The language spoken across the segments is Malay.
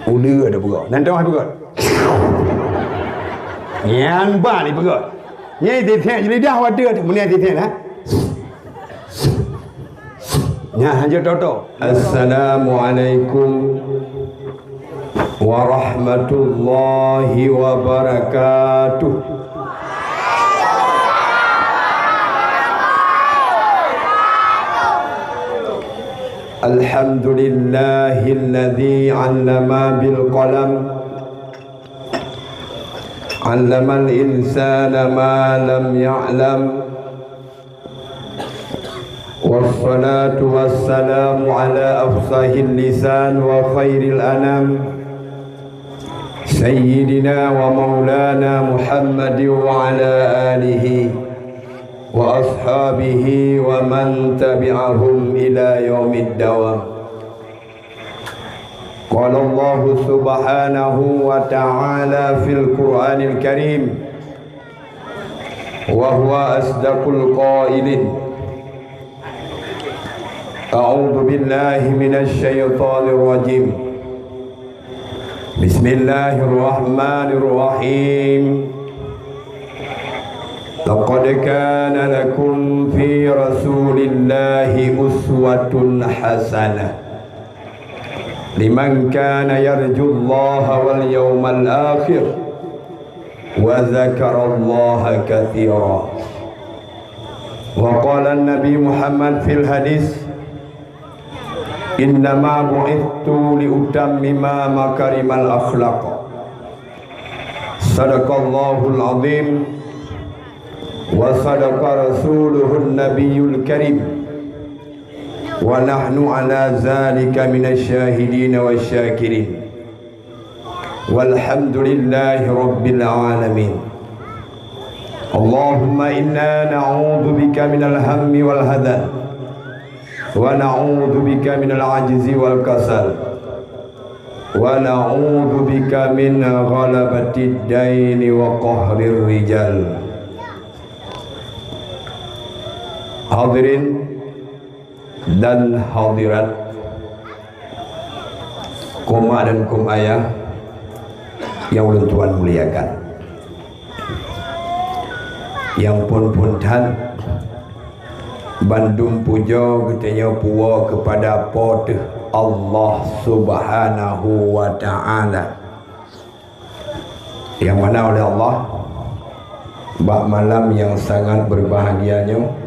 Ula ada pegak. Nanti orang pegak. Yang bah ni pegak. Ni titik lidah wadah tu. Muni titik lah. Ya, hanya toto. Assalamualaikum warahmatullahi wabarakatuh. Alhamdulillahilladzi 'allama bil qalam 'allamal insana ma lam ya'lam. Wassalatu wassalamu ala afsahil lisan wa khairil anam Sayyidina wa maulana Muhammad wa ala alihi wa ashabihi wa man tabi'ahum ila yaumid dawam. Qala Allah subhanahu wa ta'ala fil Qur'anil Karim wa huwa asdaqul qailin. A'udzu billahi minasy syaithanir rajim. Bismillahirrahmanirrahim. Laqad kana lakum fi Rasulillahi uswatun hasanah liman kana yarjullaha wal yawmal akhir wa dzakarallaha katsira. Wa qala an-nabi Muhammad fil hadis innama bu'ithtu liutammima makarimal akhlaq. Sadaqallahul azim wa sadaqa rasuluhun nabiyyul karim wa nahnu ala zalika minasy syahidin wasyakirin walhamdulillahi rabbil alamin. Allahumma inna na'udzu bika minal hammi wal hadan wa na'udzu bika minal ajzi wal kasal wa na'udzu bika min ghalabatid daini wa qahrir rijal. Hadirin dan hadirat, koma dan kum ayah yang ulun Tuhan muliakan, yang pun-puntan Bandung pujo getenya puwa kepada pot Allah subhanahu wa ta'ala, yang mana oleh Allah bak malam yang sangat berbahagianya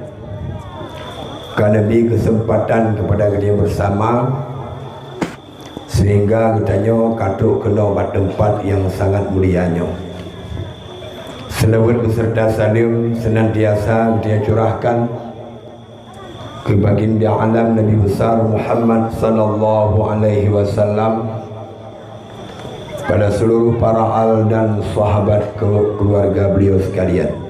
kerana beri kesempatan kepada kita bersama sehingga kitanya katuk kena pada tempat yang sangat mulianya. Selawat beserta salim senantiasa dia curahkan ke baginda alam Nabi besar Muhammad sallallahu alaihi wasallam, pada seluruh para al dan sahabat keluarga beliau sekalian.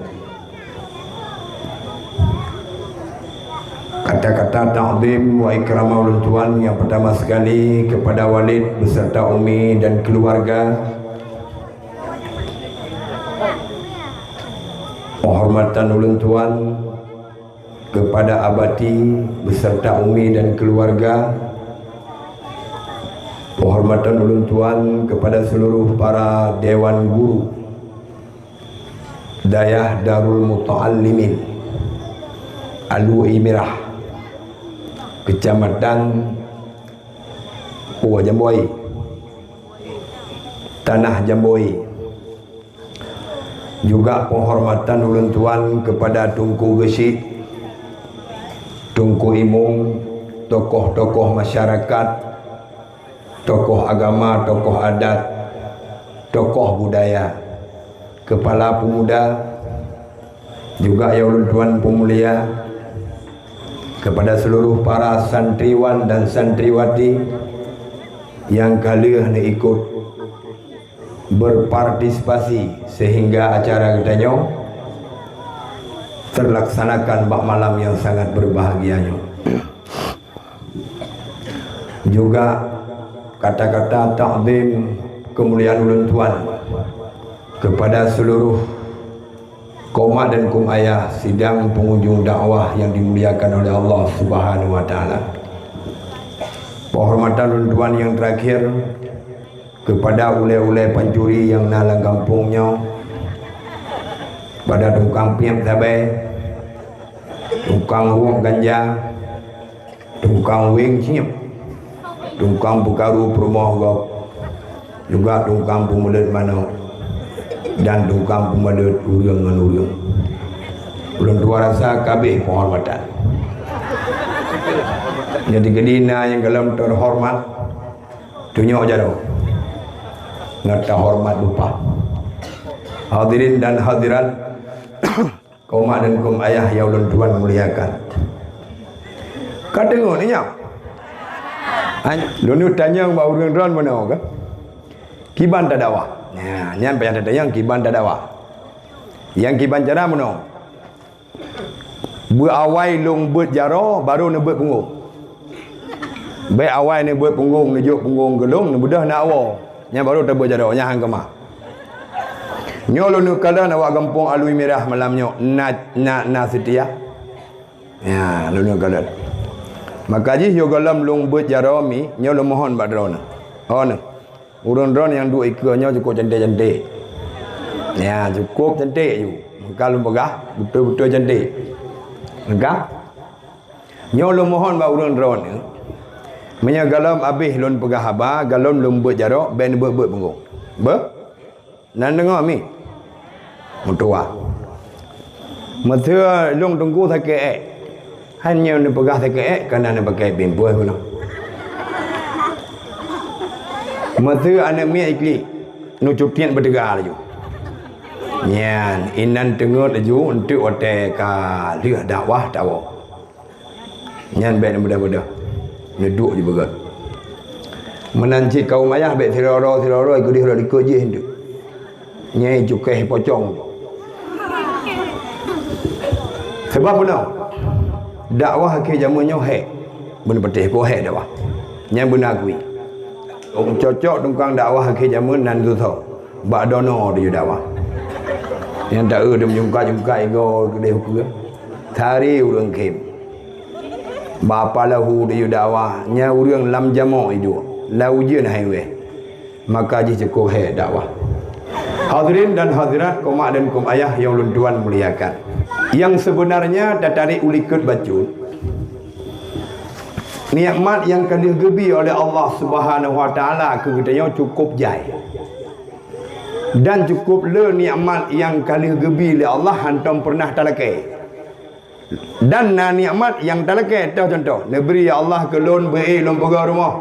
Kata-kata ta'zim wa ikramah ulun Tuhan yang pertama sekali kepada Walid beserta Umi dan keluarga. Penghormatan ulun Tuhan kepada Abati beserta Umi dan keluarga. Penghormatan ulun Tuhan kepada seluruh para dewan guru Dayah Darul Muta'allimin Alu Imirah Kecamatan Pulau Jamboi, Tanah Jamboi. Juga penghormatan ulun Tuhan kepada Tunku Gesik, Tunku Imung, tokoh-tokoh masyarakat, tokoh agama, tokoh adat, tokoh budaya, kepala pemuda, juga ya ulun Tuhan pemulia, kepada seluruh para santriwan dan santriwati yang kalian ikut berpartisipasi sehingga acara kita terlaksanakan bak malam yang sangat berbahagianya. Juga kata-kata ta'zim kemuliaan ulun Tuhan kepada seluruh koma dan kum ayah sidang pengunjung dakwah yang dimuliakan oleh Allah Subhanahu wa taala. Penghormatan ulun Tuhan yang terakhir kepada ule-ule pencuri yang nalang kampungnya, pada tukang piap tabai, tukang ruang ganja, tukang wing siap, tukang bukaru perumah gok, juga tukang pemulut mana, dan tukang pemulut uriang dengan uriang. Belum tua rasa kabeh penghormatan. Jadi kedina yang dalam terhormat tunjuk aja dong. Nggak hormat lupa. Hadirin dan hadirat, kaum mak dan kaum ayah yang ulun tuan muliakan. Kau tengok ni nyam. Lunu tanya mbak urang ron mana ke? Kiban tak dakwah. Nah, nyam payah ada yang kiban tak dakwah. Yang kiban cara mana? Berawai long bet jaro baru nak bet punggung. Baik awal ni buat punggung, nujuk punggung gelung, ni mudah nak awal. Nya baru tak buat jadok, nya hang kemah. Nyo lu kala nak awak kampung Alui Merah malamnya na setia. Ya, lu kala. Maka ji yo galam long buat jarami, nyo lu mohon bak drone. Oh ni. Urun-urun yang dua ikannya cukup cantik-cantik. Ya, cukup cantik ju. Kalau pegah betul-betul cantik. Enggak? Nyo lu mohon bak urun-urun ni. Menya galam habis lun pegah haba, galam lun buat jarak, ben buat punggung. Nan dengar mi. Mutua. Masa lung tunggu sakit hanya ni pegah sakit kerana nak pakai pimpuh pula. Masa anak mi ikli nu cutian berdegar laju. Nyan inan tengok laju untuk hotel ka liah dakwah tahu. Nyan ben mudah-mudah. Nyeduk je berat. Menanci kaum ayah baik sirara ikut dia dah ikut je hendak. Nyai cukai pocong. Sebab benar. Dakwah ke zamannya hek. Benar betul ko hek dakwah. Nyai benar kui. Cocok tukang dakwah ke zaman nan tu tau. Bak dono dia dakwah. Yang tak dia jumpa ego dia hukum. Tari urang kem. Bapa lahu dia dakwah nya urang lam jamo itu la ujian highway maka ji cukup he dakwah. Hadirin dan hadirat kaum mak dan kaum ayah yang ulun tuan muliakan, yang sebenarnya tertarik ulikut bacun nikmat yang kali gebi oleh Allah Subhanahu wa taala ke kita cukup jai dan cukup le nikmat yang kali gebi oleh Allah hantam pernah talakai. Dan nikmat yang talakai tahu contoh neberi ya Allah ke lon baik lon pegang rumah,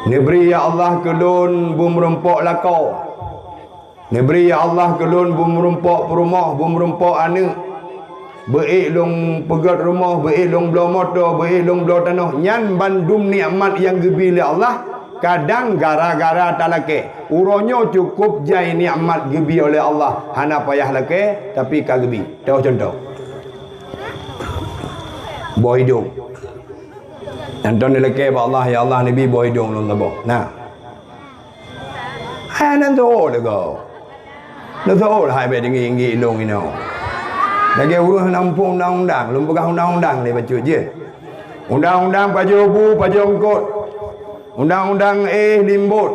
neberi ya Allah ke lon bum rempok lakau, neberi ya Allah ke lon bum rempok perumah bum rempok anak baik lon pegang rumah baik lon belau motor baik lon belau tanah nyan bandum nikmat yang gebili Allah kadang gara-gara talakai uronyo cukup jai nikmat gebi oleh Allah hana payah lakai tapi kagebi tahu contoh buah hidung. Anton dilekeh Allah ya Allah Nabi buah hidung lon tabo. Nah. Hai nan tu le go. Lo tu hai be dengi long ino. Lagi urus nampung undang-undang, lum pegang undang-undang ni baca je. Undang-undang paju bu, paju ongkot. Undang-undang limbot.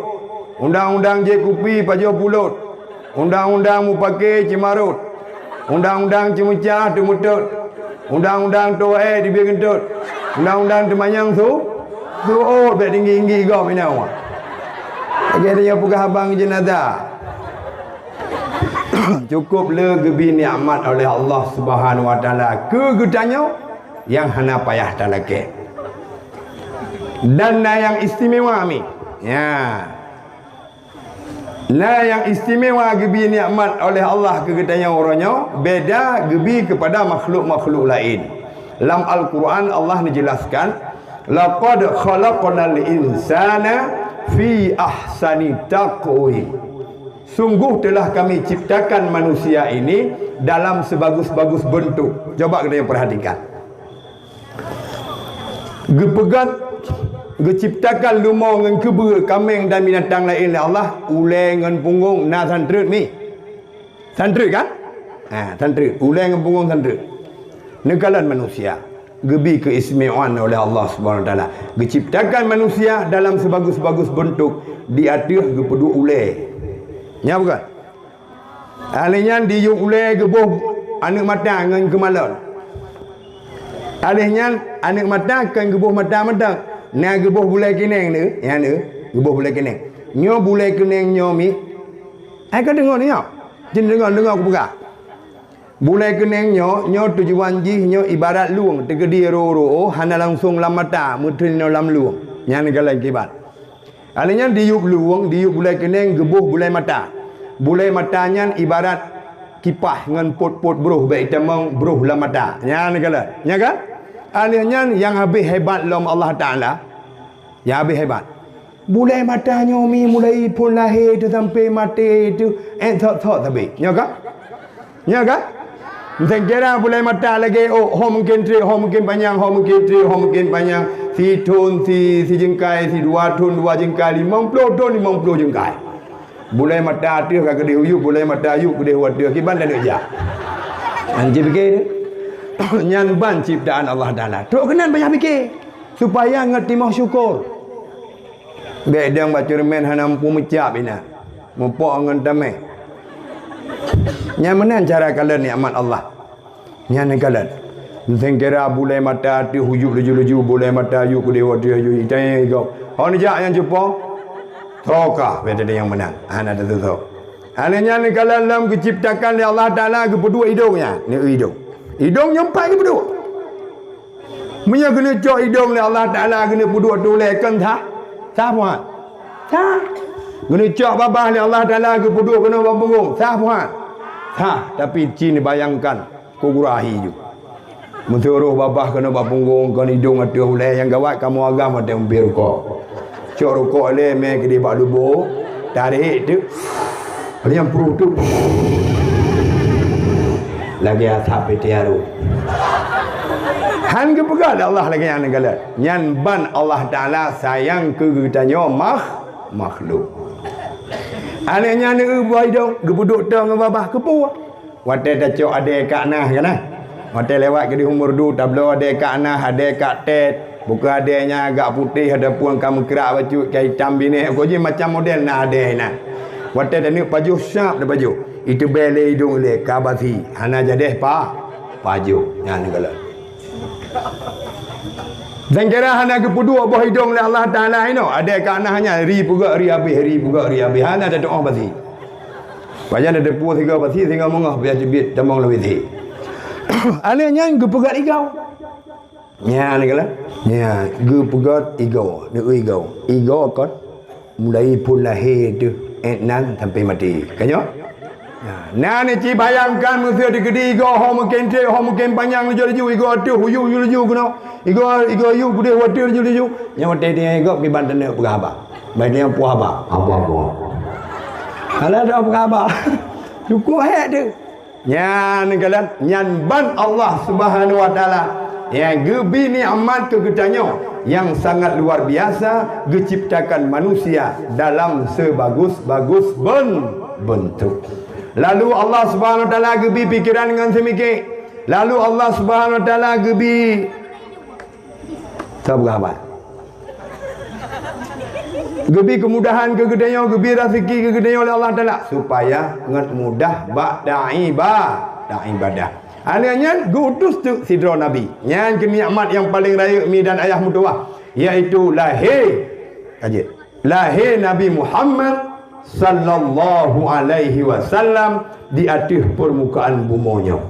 Undang-undang je kupi paju pulut. Undang-undang mu pakai cimarut. Undang-undang cimucah tumutut. Undang-undang tu dibiar kentut. Undang-undang temanyang tu bet tinggi-tinggi kau minau. Lagi dia pegah abang jenazah. Cukup le gebi nikmat oleh Allah Subhanahu wa taala ke gedanyo yang hana payah talake. Dan yang istimewa mi. Ya. Nah yang istimewa gebi nikmat oleh Allah ke gedanya orangnya beda gebi kepada makhluk-makhluk lain. Dalam Al-Quran Allah menjelaskan laqad khalaqnal insana fi ahsani taqwim. Sungguh telah kami ciptakan manusia ini dalam sebagus-bagus bentuk. Coba kita perhatikan. Gepegat geciptakan lumau dengan keba kambing dan binatang lain Allah uleng dengan punggung na santrut mi santrut kan santrut uleng dengan punggung santrut negalan manusia gebi keistimewaan oleh Allah Subhanahu Wa Taala. Diciptakan manusia dalam sebagus-bagus bentuk di atas gepedu ulai. Ya bukan? Alihnya di yuk ulai gebuh anak mata dengan kemalon. Alihnya anak mata kan gebuh mata. Nah gebuh bulai keneng ni, ya ni, gebuh bulai keneng. Nyo bulai keneng nyo mi. Kau dengar ni ya? Jangan dengar aku buka. Bulai keneng nyo tujuan jih nyo ibarat luang tegedi ro hana langsung lam mata mutrin lam luang. Yang galan kibat. Alihnya diuk luang, diuk bulai keneng gebuh bulai mata. Bulai matanya ibarat kipah dengan pot-pot bruh baik temang bruh lam mata. Yang galan. Ya kan? Alihnya yang habis hebat lam Allah Taala. Yang habis hebat. Bulai matanya mi mulai pun lahir tu sampai mati tu thok tapi. Ya kan? Ya kan? Mungkin kira bulai mata lagi mungkin panjang, mungkin panjang. Si tun, si jengkai, si 2 tun, 2 jengkai, 50 tun, 50 jengkai. Bulai mata tu kagak diuyu, bulai mata ayu gede wadah kiban dan aja. Anji fikir nyan ban ciptaan Allah Taala. Tok kenan banyak fikir supaya ngerti mau syukur. Baik dia baca remen hana mampu mecap ina. Mempok ngan damai. Yang mana cara kalian nikmat Allah? Yang kalian Neng kira bulai mata tu hujuk leju bulai mata you ku dewa dia you itai go. Hau ni jak yang jumpa. Troka beda dia yang menang. Ana ada tu. Hanya ni kalau dalam diciptakan oleh Allah Taala ke berdua hidungnya. Ni hidung. Hidung nyampai ke berdua. Punya kena cok hidung oleh Allah Taala kena berdua tulekan tak? Tak puan. Tak. Kena cok babah oleh Allah Taala ke berdua kena babung. Tak puan. Tak. Tapi cini bayangkan kugurahi juga. Menturuh babah kena bapunggung kena hidung ada ulai yang gawat kamu agama ada umpir rukuk. Cok rukuk le me ke di bak lubu tarik tu. Ada yang perut tu. Lagi atap petiaru. Han ke pegal Allah lagi yang negala. Nyan ban Allah Taala sayang ke getanyo makhluk. Anaknya ni buai dong gebuduk tong babah ke puak. Wate dah cok ada kat nah kan ah. Hotel lewat ke di umur du tablo ada kat nah ada kat tet bukan adanya agak putih ada pun kamu kerak baju kain hitam bini aku je macam model nah ada nah hotel dah ni baju sharp dah baju itu bele hidung le kabasi hana jadi baju yang negala dan kira hana ke pudu abah hidung le Allah Taala ino ada kat nahnya ri puga ri habis hana ada doa basi bayan ada pu tiga basi tinggal mengah biar jebit tamang lebih ti alanya gepegat igau. Nya ni kala. Nya gepegat igau. Ni igau kan mulai pun lahir tu nan sampai mati. Kanyo? Nah ni ci bayangkan mesti di gede igau ho mungkin tre ho mungkin panjang leju igau tu huyu leju kena. Igau yu gede wate leju. Nya wate dia igau pi banten berapa? Baik dia puah apa? Apa. Ala ada apa? Cukup he tu. Nyan kalian nyan ban Allah Subhanahu Wa Taala yang gebi nikmat kegedanyo yang sangat luar biasa diciptakan manusia dalam sebagus-bagus bentuk. Lalu Allah Subhanahu Wa Taala gebi pikiran dengan semikir. Lalu Allah Subhanahu Wa Taala gebi sabar. Gebi kemudahan kegedeannya, gebi rezeki kegedeannya oleh Allah Taala supaya ngat mudah bak ibadah. Alanya gutus tu sidra Nabi. Yang kenikmat yang paling raya mi dan ayah mutuah iaitu lahir Nabi Muhammad sallallahu alaihi wasallam di atas permukaan bumonya.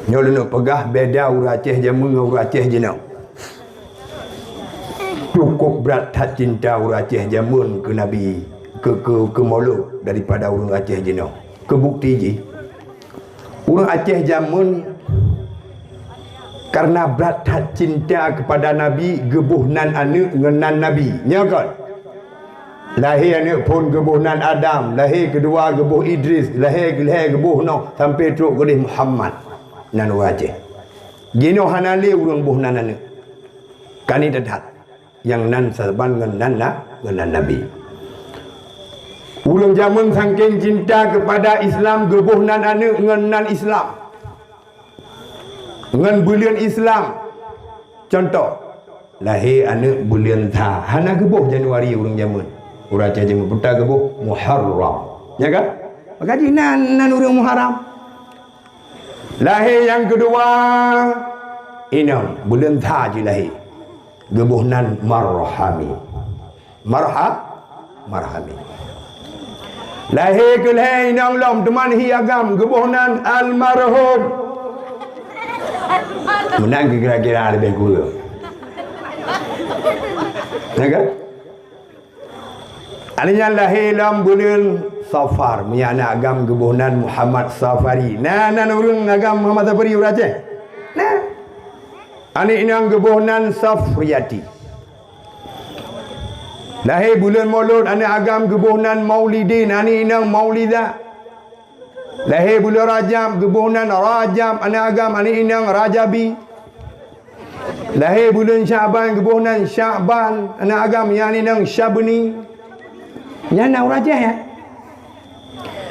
Nyolok pegah beda uraceh jamu uraceh jenau. Cukup berat tak cinta orang Aceh jamun ke Nabi ke Maulud daripada orang Aceh jenau. Kebukti je orang Aceh jamun karena berat tak cinta kepada Nabi gebuh nan anak ngenan Nabi. Nya kan? Lahir anak pun gebuh nan Adam, lahir kedua gebuh Idris, lahir gebuh Nuh sampai teruk ke Muhammad nan orang Aceh. Jenau hanale orang buh nan anak. Kani dekat yang nan serban dengan Nabi. Ulun zaman saking cinta kepada Islam gebuh nan anu dengan nan Islam. Dengan bulian Islam Contoh, lahir anak bulan Tha, hana gebuh Januari urang zaman. Urang zaman putar gebuh Muharram. Ya kan? Maka di nan urang Muharram. Lahir yang kedua, inang bulan Tha je lahir. Gebuh nan Marhami. Marhami. Lahir ke lahir inang lom teman hi agam gebuh nan almarhum. Menang kira-kira lebih kurang. Ya kan? Alanya lahir dalam bulan Safar, punya anak agam gebuhnan Muhammad Safari. Nan urang agam Muhammad Safari urace. Nah. Ani inang gebuhnan Safriyati. Lahir bulan Maulud, anak agam gebuhnan Maulidin, ani inang Maulidah. Lahir bulan Rajab, gebuhnan Rajab, anak agam ani inang Rajabi. Lahir bulan Syaban, gebuhnan Syaban, anak agam yang inang Syabni. Nyana urace ya.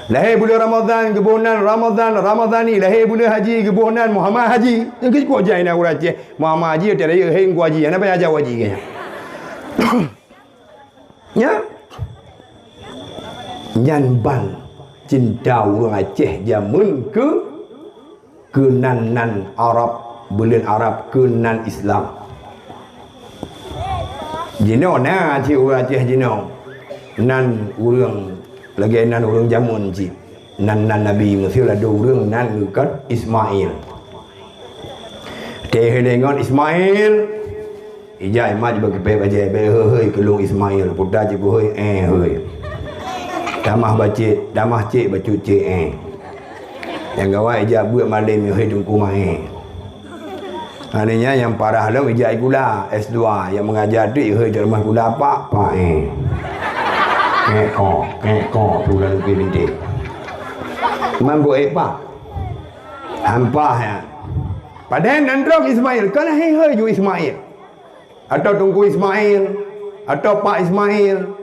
Lahir bulan Ramadan, gebuhnan Ramadhani. Lahir bulan Haji, gebuhnan Muhammad Haji. Yang kau jai nak urace Muhammad Haji tiada ya heng haji. Ana payah jauh haji kaya. Ya. Nyan ban cinta orang Aceh zaman ke nan Arab, bulan Arab ke nan Islam. Jino na ci orang Aceh jino. Nan urang lagi nan urang jamun ci. Nan Nabi Mesir ada urang nan dekat Ismail. Teh dengan Ismail. Ijai maj bagi pe baje be heuy kelung Ismail putar je heuy heuy. Damah cik bacu cik Yang gawai ijai buat malam heuy tungku mai. Ananya yang parah dah ijai gula S2 yang mengajar tu heuy di rumah gula pak Keko pulang ke binti. Mampu apa? Hampah ya. Padahal nandrok Ismail, kalau hei ju Ismail. Atau tunggu Ismail, atau Pak Ismail,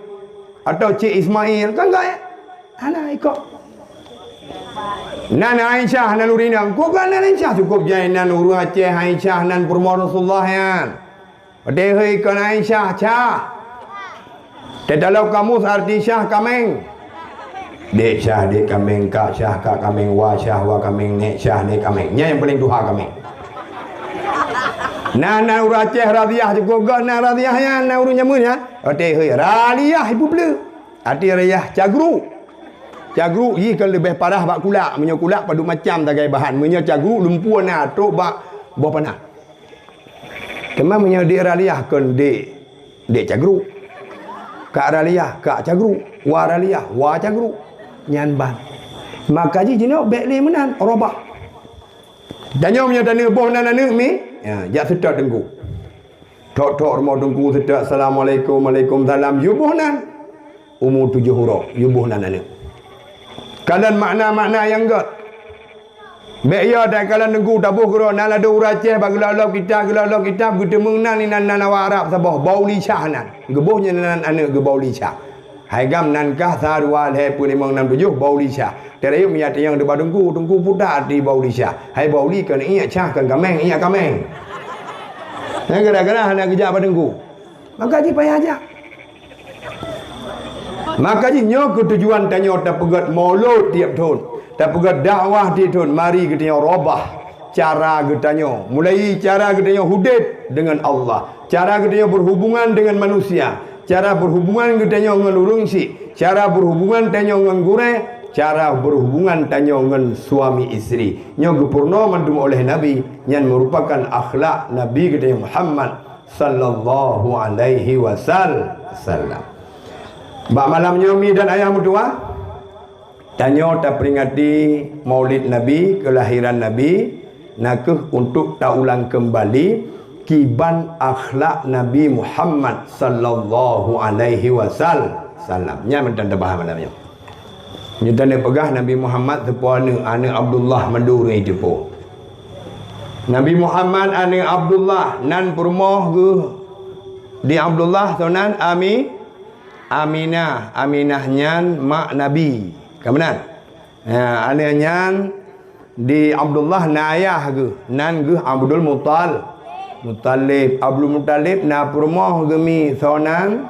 atau Cik Ismail, kan enggak ya? Anak ikut. Nan Aisyah nan urina, kau kan nan Aisyah cukup jai nan uru Aceh Aisyah nan purma Rasulullah ya. Padahal hei kan Aisyah cah. Dalam kamus arti Syah kameng. Dek Syah dek kameng, kak Syah kak kameng, wa Syah wa kameng, nek Syah nek kameng. Nya yang paling duha kameng. Nah urang Aceh Radiah juga nah Radiah ya nah urang nyamun ya. Ote heuy Radiah ibu bela. Arti Radiah cagru. Cagru i kan lebih parah bak kulak, menyo kulak padu macam tagai bahan. Menyo cagru lumpuan nah tok bak buah panah. Kemang menyo dek Radiah kan dek cagru. Kak Raliah, kak cagru, wa Raliah, wa cagru, nyan ban. Maka ji jino bek le menan robah. Danyo punya tanya boh nan mi, ya, jak sedap dengku. Tok rumah dengku sedap assalamualaikum waalaikumsalam yubuh nan. Umur 7 huruf, yubuh nan ane. Kalian makna-makna yang enggak. Bek ya dak kalian dengku tabuh gero nan ada uraceh bagi lalau kita kita mengenal ni nan Arab sabah bauli syahnan. Gebuhnya nan ane gebauli syah. Hai gam nan kah sarwal he pun 567 bauli syah. Terayu miat yang debat dengku putar di bauli syah. Hai bauli kan iya syah kan kameng iya kameng. Yang gara-gara hana kerja pada dengku. Maka ji payah aja. Maka ji nyok tujuan tanya tak pegat maulud tiap tahun. Tak pegat dakwah di tahun mari kita robah cara kita mulai cara kita hudud dengan Allah, cara kita berhubungan dengan manusia, cara berhubungan kita dengan urungsi, cara berhubungan tanya dengan gure, cara berhubungan tanya dengan suami isteri. Nya gepurno mandum oleh Nabi yang merupakan akhlak Nabi kita Muhammad sallallahu alaihi wasallam. Bak malamnya mi dan ayah mutua tanya tak peringati maulid Nabi, kelahiran Nabi, nakeh untuk tak ulang kembali kiban akhlak Nabi Muhammad sallallahu alaihi wasallam. Nya mentan tabah malamnya. Nya tanda pegah Nabi Muhammad tepuana anak Abdullah Maduri depo. Nabi Muhammad anak Abdullah nan permoh ke di Abdullah tunan Aminah nyan mak Nabi. Kemudian, anaknya di Abdullah na ayah ke, nan ke Abdul Muttalib. Muttalib, Abdul Muttalib na permoh gemi sonan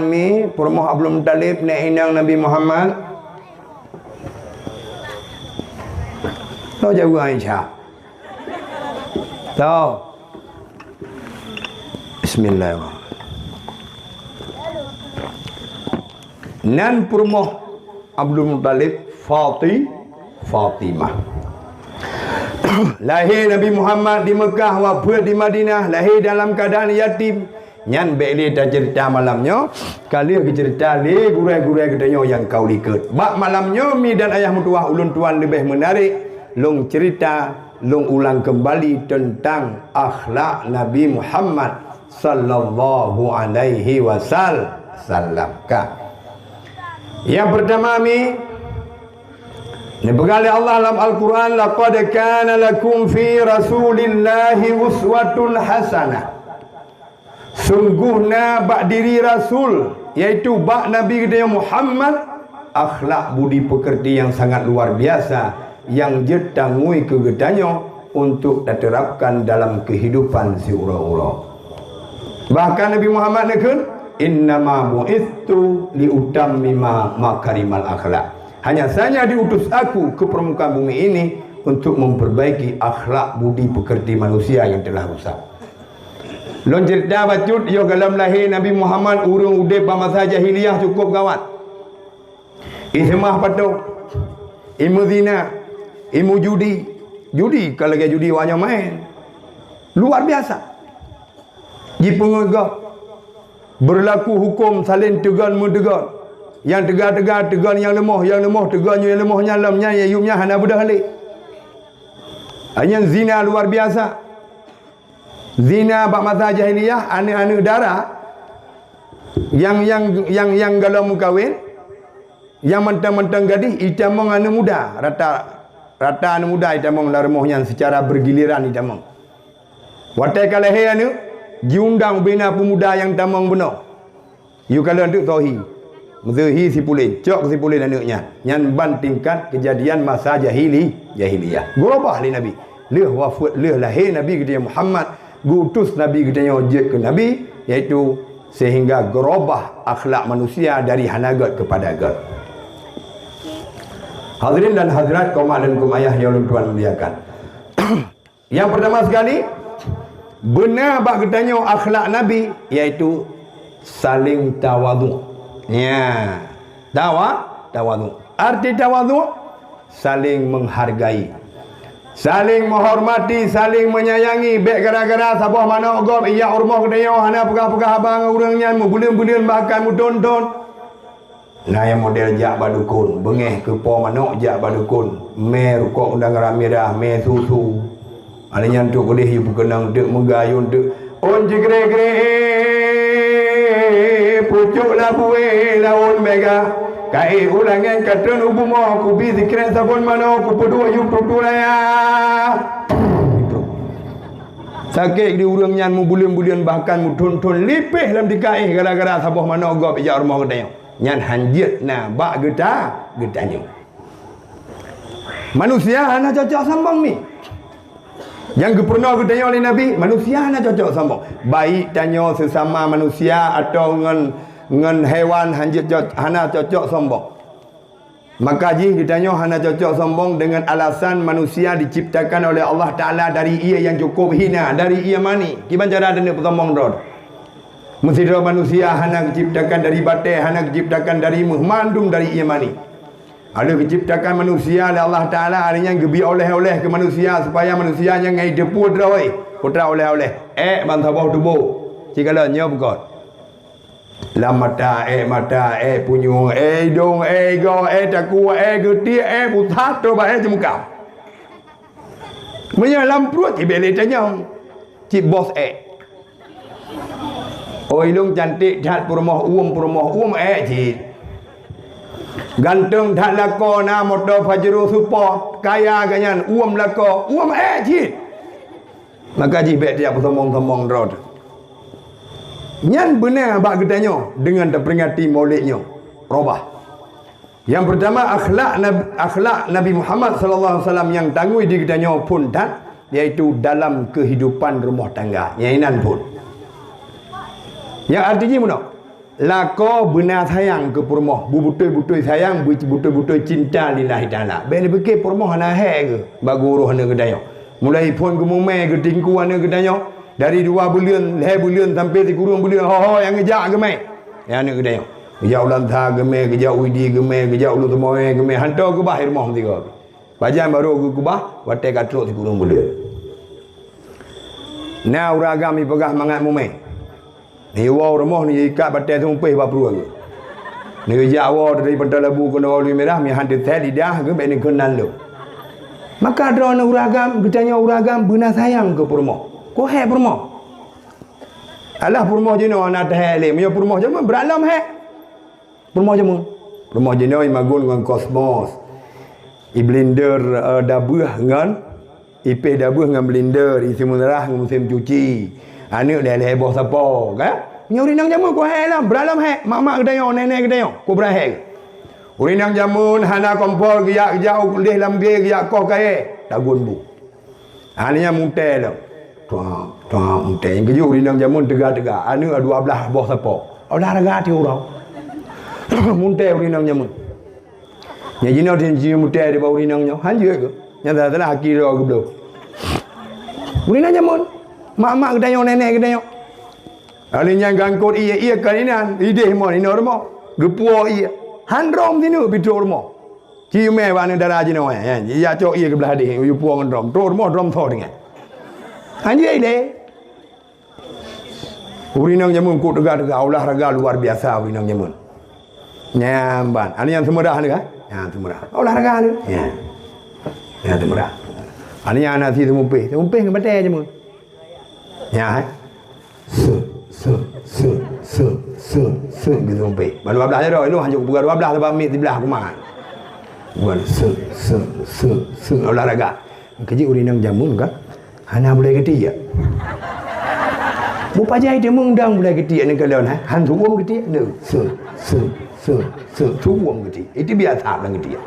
mi permoh Abdul Muttalib na inang Nabi Muhammad. Tahu jago Aisyah. Tahu. Bismillahirrahmanirrahim. Nan permoh Abdul Muttalib Fatimah. Lahir Nabi Muhammad di Mekah, wafat di Madinah, lahir dalam keadaan yatim. Nyan beli dah cerita malamnya, kali ke cerita le gurai-gurai gedenya yang kau liket. Bak malamnya mi dan ayah mertua ulun tuan lebih menarik, long cerita, long ulang kembali tentang akhlak Nabi Muhammad sallallahu alaihi wasallam. Yang pertama mi Dibekali Allah dalam Al-Quran, laqad kana lakum fi rasulillahi uswatun hasanah. Sungguhnya bak diri Rasul, yaitu bak Nabi kita Muhammad, akhlak budi pekerti yang sangat luar biasa, yang jetangui kegetanya untuk diterapkan dalam kehidupan si ura-ura. Bahkan Nabi Muhammad nakun, innama bu'ithu liutammima makarimal akhlak. Hanya saja diutus aku ke permukaan bumi ini untuk memperbaiki akhlak budi pekerti manusia yang telah rusak. Lon cerita bacut yo dalam lahir Nabi Muhammad urung udip masa jahiliyah cukup gawat. Ismah patok, ilmu zina, ilmu judi kalau lagi judi wanya main. Luar biasa. Di pengegak berlaku hukum saling tegan mendegat. Yang tegar-tegar tegan yang lemah, tegannya yang lemah nyalamnya yang yumnya hana budah halik. Hanya zina luar biasa. Zina bak masa jahiliyah, anak-anak darah yang galau mukawin, yang mentang-mentang gadis itamong anak muda, rata anak muda itamong larmohnya secara bergiliran itamong. Watai kalahe anu diundang bina pemuda yang tamong benar. You kalau untuk tohi Muzhi si pulin, cok si pulin anaknya. Yang bantingkan kejadian masa jahiliyah. Gurabah li Nabi. Leh wafat, leh lahir Nabi kita Muhammad. Gutus Nabi kita ojek ke Nabi. Iaitu sehingga gurabah akhlak manusia dari hanagat kepada agat. Hadirin dan hadirat kaum dan kaum ayah yang Tuhan muliakan. Yang pertama sekali, benar bak ketanya akhlak Nabi, iaitu saling tawadhu. Ya, tawadhu. Arti tawadhu saling menghargai, saling menghormati, saling menyayangi. Bek gara-gara sabah mana gop iya urmah kedaya hana pegah-pegah abang urangnya bulan-bulan bahkan muton-ton. Nah yang model jak badukun, bengeh ke po manok jak badukun, me rukuk undang ramirah, me susu. Ada yang tu boleh ibu kenang dek megayun dek on jegre-gre pucuk labue laun mega kai ulangan katun ubumo ku bi zikran sabon mano ku pedu ayu tutulaya sakit di urang nyan mu bulian-bulian bahkan mu tun-tun lipih dalam dikai gara-gara sabah mano gop ya rumah gedanya nyan hanjit na bak getanya manusia hana cocok sambang ni. Yang pernah ditanya oleh Nabi, manusia hanya cocok sambung. Baik tanya sesama manusia atau dengan hewan hanya cocok sambung. Maka jika ditanya hanya cocok sambung dengan alasan manusia diciptakan oleh Allah Ta'ala dari ia yang cukup hina, dari ia mani. Gimana cara dia bersambung rod? Mesti manusia hanya diciptakan dari batai, hanya diciptakan dari mandum dari ia mani. Ada diciptakan manusia oleh Allah Ta'ala, ada yang gebi oleh-oleh ke manusia supaya manusia yang ngai depu drawai putra oleh-oleh bantabau tubuh jikalau nyop god lamata mata punyung dong go taku geti putat tu bae jemukau menyalam perut ibele tanya cip bos ilung cantik cat purmoh cip ganteng dak lako na motor Pajero Super kaya ganyan lako cik maka jibek dia bertomong-tomong rod nyan benar bak gedanya dengan terperingati maulidnya robah Yang pertama akhlak Nabi Muhammad sallallahu alaihi wasallam yang tangui di kitanya pun tak, iaitu dalam kehidupan rumah tangga nyainan pun. Yang artinya mana? Lako benar sayang ke rumah, betul-betul sayang, betul-betul cinta lillahi taala. Bene fikir rumah ana he ke baguruh ana kedaya. Mulai pun ke mumai ke tingku ana kedaya, dari 2 bulan, 2 bulan sampai 3 bulan, ho yang ngejak ke mai. Ya ana kedaya. Kejak ulang tahun gemai, kejak widi gemai, kejak ulu temoy gemai, hantar ke bahir rumah tiga. Bajan baru ke kubah, watai katruk 3 bulan. Nah uragam ni pegah mangat mumai. Ni wow rumah ni ikat batai tumpih bapru aku. Ni kejak wow dari pada labu kena oli merah, mi hantar teh lidah ke mek ni kenal lu. Maka drone uragam, gedanya uragam benar sayang ke rumah. Ko he rumah. Alah rumah jeno anak teh le, me rumah jeno beralam he. Rumah je mu. Rumah je noi magun dengan kosmos. I blender dabuh dengan ipeh dabuh dengan blender, isi munarah dengan musim cuci. Anak dah leboh siapa, kan? Nyuri nang jamu ko hai lah, beralam hai. Mak-mak kedayo, nenek kedayo, ko berahai. Uri nang jamun hana kompor giyak jauh leh lambe giyak koh kae, tagun bu. Hanya muntai dah. Tuang muntai. Yang keju uri nang jamun tegak-tegak. Anak 12 boh siapa. Olahraga ti urang. Muntai urinang nyamun. Nya jinau tin ji muntai de ba urinang nyaw. Han je ke? Nya dah telah haki ro ke belum. Urinang nyamun. Mak-mak kedayo nenek kedayo. Ali nya gangkut iya kan inan, ideh mo ni normo. Gepuo iya. Han rom tinu bitur mo. Ji me wa ne dara jinau ya. Ya cok iya ke belah deh, yu puo ngan rom. Tor mo rom tho dengan. Han je le. Urinang nyamun ku tegak-tegak olahraga luar biasa urinang nyamun. Nyamban. Ini yang temerah ni kan? Yang temerah. Olahraga ni. Ya. Yang temerah. Ini yang nasi temumpih. Temumpih dengan batai je mu. Ya. Gitu temumpih. Baru 12 je dah. Ini hanya bukan 12 sebab ambil 13 kumah. Bukan. Olahraga. Kecik urinang jamun kan? Hana boleh ketik ya? Bupa jahit dia mengundang boleh ketik ni kalau nah. Han suwam ketik. No. Suwam ketik. Itu biasa lang ketik.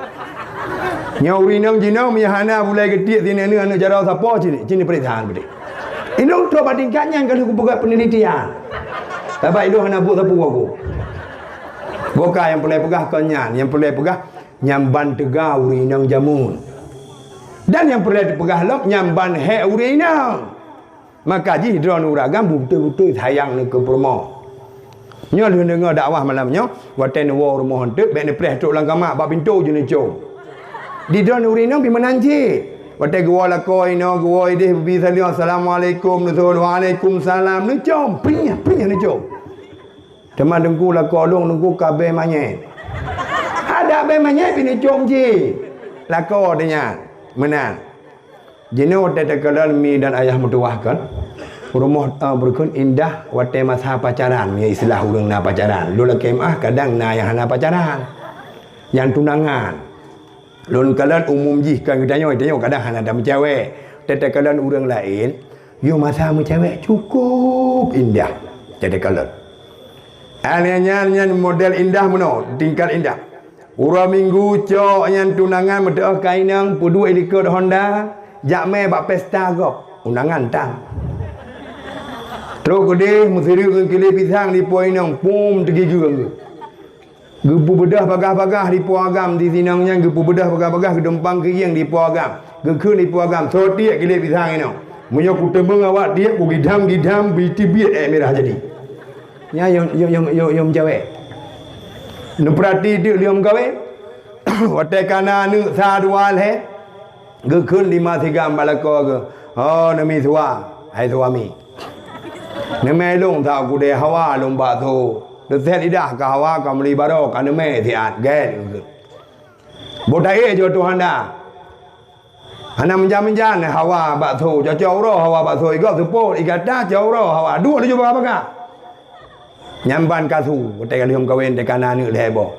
Nyauri nang jinau mihana bulai ketik sini ni anak jarau siapa sini perintah betul. Ini untuk bandingkannya kalau aku buat penelitian. Tapi itu hana buat sapu aku. Boka yang boleh pegah konyan, yang boleh pegah nyamban tegah uri nang jamun. Dan yang boleh dipegah lok nyamban he uri nang. Maka ji drone uragam betul-betul sayang ni ke permo. Nyo lu dengar dakwah malamnya, waten wo rumah hantu, bek ne preh tok lang kamak, bab pintu je ni cung. Di drone urino pi menanji. Waten gua la koi no, gua ide bi salam assalamualaikum, waalaikumsalam ni cung, pinya ni cung. Teman dengku la kolong dengku kabe manye. Ada be manye pi ni cung ji. La ko denya, menan. Jino tete kalal mi dan ayah mertuah kan rumah berkun indah wate masa pacaran ya istilah urang na pacaran lula kemah kadang na yang hana pacaran yang tunangan lun kalan umum ji kan gedanya kadang hana ada cewek tete kalan urang lain yo masa cewek cukup indah tete kalan aliannya model indah meno tingkat indah ura minggu cok yang tunangan medeh kainang pudu helikopter Honda Jakme bak pesta kau undangan tang. Terus kode musiri kele pisang di poin yang pum tegi juga. Gepu bedah bagah-bagah di puagam di sinangnya gepu bedah bagah-bagah ke dempang ke yang di puagam. Gekun di puagam so dia kele pisang ini. Munyo ku tembeng awak dia ku gidam biti biat merah jadi. Ya yang jawe. Neprati dia liam gawe. Wate kana nu sadual he. Gekun 5-3 balako ke. Oh nami tua, hai suami. Nami long tak aku deh hawa lomba tu. Deset lidah ke hawa ke meli barok ke nami tiat gen. Bodai je Tuhan dah. Hana menjan-menjan hawa bak tu. Jauh roh hawa bak tu. Ikut support ikata jauh roh hawa. Dua dia cuba apa? Nyamban kasu. Ketika liam kawin dekat nani lebo.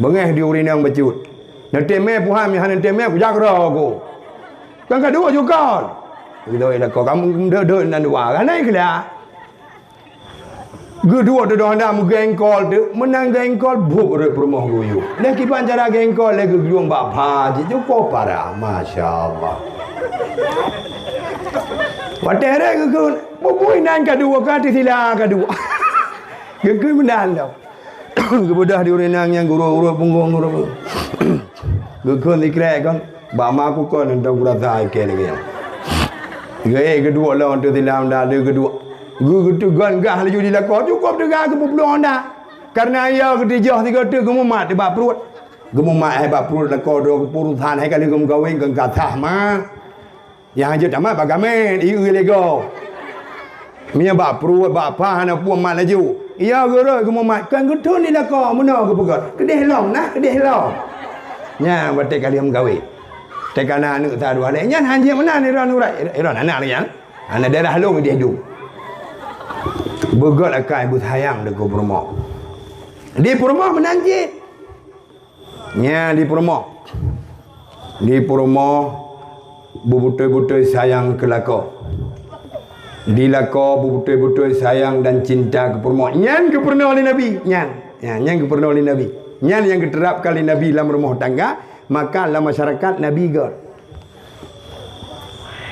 Bengeh diuri nang becut. Nanti me puham yang nanti me kujak roh aku. Kan kedua juga. Gitu lah kau kamu deh nan dua kan naik lah. Kedua tu dah nak gengkol tu, menang gengkol buk re rumah guyu. Dah kipan cara gengkol lagi guang bapa je cukup parah, masya-Allah. Watere ke bubui nan kedua kati sila kedua. Ke menang dah. Kemudah diurenang yang guru punggung guru. Gekon dikrek kan, bama aku kan entah kurasa ke lagi. Ge kedua lawan tu sila dah ada kedua. Gitu gangah laju di lakor cukup dengar ke belum dah. Karena ia ketijah tiga tu gemumat di bab perut. Gemumat bab perut lakor do purusan hai kali gum kawin ke katah mah. Yang aja tamat bagamen iu lego. Mia bab perut bab apa na puan mat laju. Ia gero gemumat kan gitu ni lakor mana ke pegat. Kedih long nah kedih long. Nya batik kali gum kawin. Tekana anu ta dua le nyan hanji mana ni ran urai. Ran anak ni yang. Anak daerah long dia hidup. Begot akai butayang dekat Purmo. Di Purmo menanjit. Nya di Purmo. Di Purmo bebutai-butai sayang ke lako. Di lako bebutai-butai sayang dan cinta ke Purmo. Nyan ke pernah oleh Nabi. Nyan ke pernah oleh Nabi. Nyan yang diterapkan oleh Nabi dalam rumah tangga, maka dalam masyarakat Nabi got.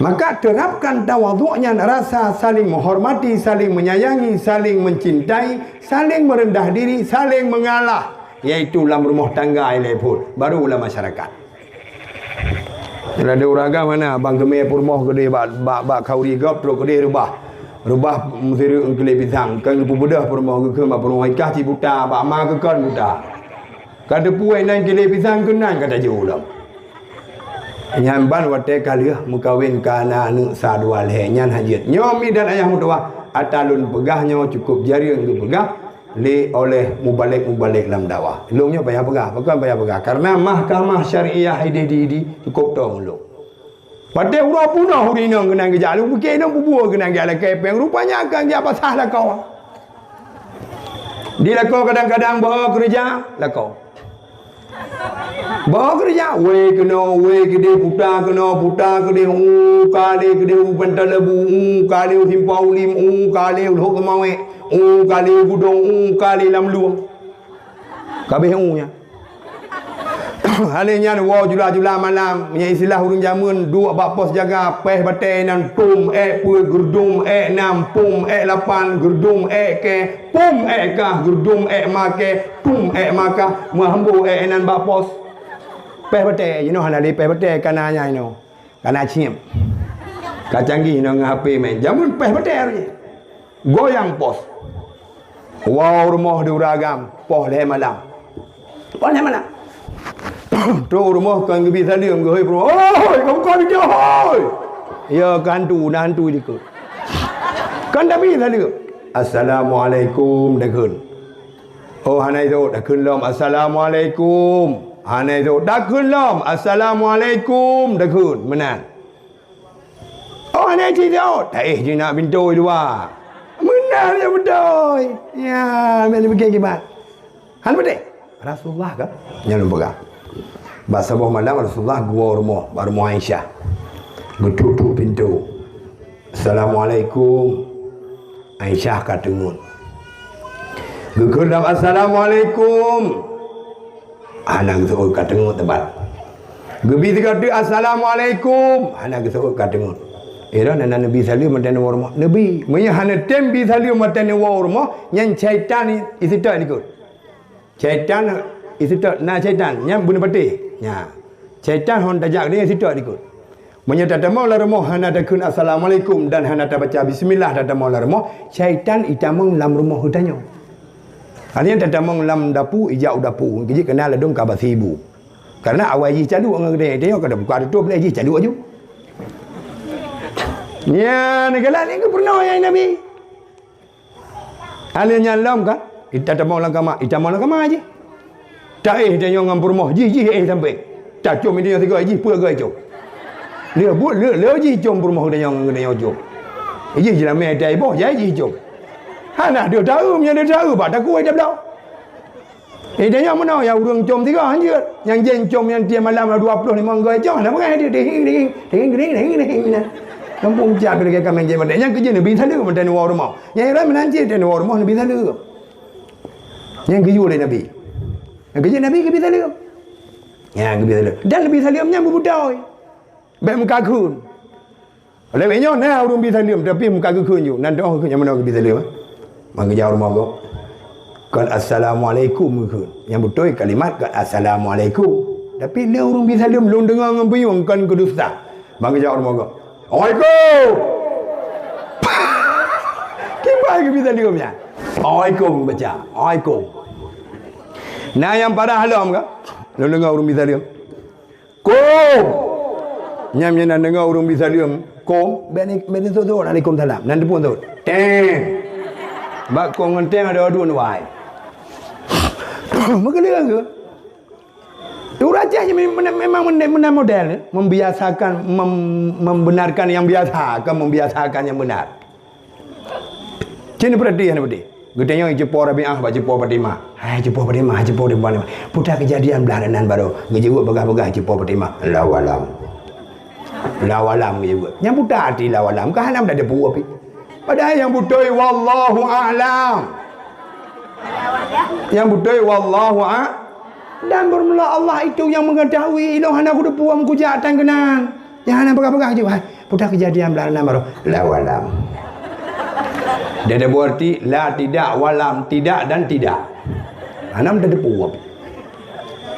Maka terapkan tawaduknya, rasa saling menghormati, saling menyayangi, saling mencintai, saling merendah diri, saling mengalah. Iaitu dalam rumah tangga ini pun. Barulah masyarakat. Kalau ada orang mana, abang kemih purmoh gede, bak kauri gap, terus gede rubah. Rubah mesti kelih pisang. Kan kepudah purmoh ke mak purmoh ikah ci buta, bak ma ke kan buta. Kata puai nan kelih pisang kenan kata jauh dah. Nyamban wate kali mukawin kana anu sadua leh nyan hajit nyomi dan ayah mutua atalun pegahnya cukup jari untuk pegah li oleh mubalik dalam dakwah lungnya payah pegah bukan payah pegah karena mahkamah syariah di cukup tong lu pada urang punah urina kenang gejalu bukan nang bubur kenang gala kepeng rupanya akan dia apa salah kau di lakau kadang-kadang bawa kerja lakau bawa kerja, we gede puta gede kali gede bentar lebu kali simpau lim kali ulho kemawe kali gudong kali lam luang kabeh nya halinya wa jula malam nya istilah urang jamun dua bak pos jaga peh batai nan tum pu gerdum nam pum lapan gerdum ke pum kah gerdum make tum maka muhambu nan bak pos peh batai you know hanali peh batai kananya you know kana ciem kacanggih no HP main jamun peh batai goyang pos wow rumah diuragam pos le malam tu rumah kan gebi salim goi bro oi kau ni dia oi ya kantu dikut kan nabi salim assalamualaikum dakun oh hanai tu dakun lom assalamualaikum hanai tu dakun lom assalamualaikum dakun menang oh hanai ti tu je nak bintoi dua menang ya betul ya mari pergi gimana han betul Rasulullah kan yang lembaga bahasa bawah malam Rasulullah gua rumah Aisyah getutup pintu assalamualaikum Aisyah katungun gegelam assalamualaikum anak suruh katungun tempat gebi kata assalamualaikum anak suruh katungun era nana Nabi sallallahu alaihi wasallam Nabi menyahana tembi sallallahu alaihi wasallam yang syaitan isi tak ikut syaitan isi tak na syaitan yang bunuh patih nya syaitan hon dajak dia isi tak ikut menyata maula rumah hana dakun assalamualaikum dan hana baca bismillah dan maula rumah syaitan itamang lam rumah hutannya artinya tatamang lam dapu ijau dapu jadi kena ledung ka basibu karena awal ji cadu ngah dia kada buka tutup lagi cadu aju ya negala ni ke pernah yang Nabi alnya lam kan kita tak mau langkama aja tak dia yang ngampur moh ji sampai tak cum dia tiga ji pua gai cum dia buat le ji cum rumah dia yang cum ji je mai dai boh jai ji cum hana dia tahu punya dia tahu ba tak kuat dia belau dia yang mana yang urang cum tiga anjir yang jen cum yang dia malam 25 gai cum nak pakai dia ding Kampung Cak dekat kami je mandai. Yang kerja Nabi Sallallahu alaihi wasallam rumah. Yang orang menanjir dan rumah Nabi Sallallahu. Yang kerja oleh Nabi. Yang kerja Nabi Nabi Sallallahu. Yang Nabi Sallallahu. Dan Nabi Sallallahu menyambut budai. Baik muka kun. Oleh banyak nah orang Nabi Sallallahu tapi muka kun je. Nanti orang yang mana Nabi Sallallahu. Maka jauh rumah kau. Kan assalamualaikum kun. Yang betul kalimat kan assalamualaikum. Tapi dia orang Nabi Sallallahu belum dengar dengan puyung kan kedusta. Maka jauh rumah kau. Assalamualaikum. Kipas ke bisa dia punya. Assalamualaikum baca. Assalamualaikum. Nah yang pada halam ke? Lu dengar orang bisa dia. Kom. Nyam yang dengar orang bisa dia. Kom. Beni tu Waalaikumsalam. Nanti pun tu. Teng. Bak kong ngenteng ada dua nuai. Maka dia ke? Itu raja memang model membiasakan membenarkan yang biasa, membiasakan yang benar. Cina perhatian apa dia? Gedenya Jepur Rabi'ah baca Jepur Fatimah. Hai Jepur Fatimah, Jepur Fatimah. Putar kejadian belahanan baru. Ngejewuk begah-begah Jepur Fatimah. Lawalam. Lawalam ngejewuk. Yang putar hati lawalam. Kahanam dah ada buah pi. Padahal yang betul wallahu a'lam. Yang betul wallahu a'lam. Dan bermula Allah itu yang mengetahui ilah hana aku depuam kujatan kenang. Yang hana pegang-pegang je. Putar kejadian belahanan baru. Lawalam. Dia ada berarti la tidak walam tidak dan tidak. Anam dah depuam.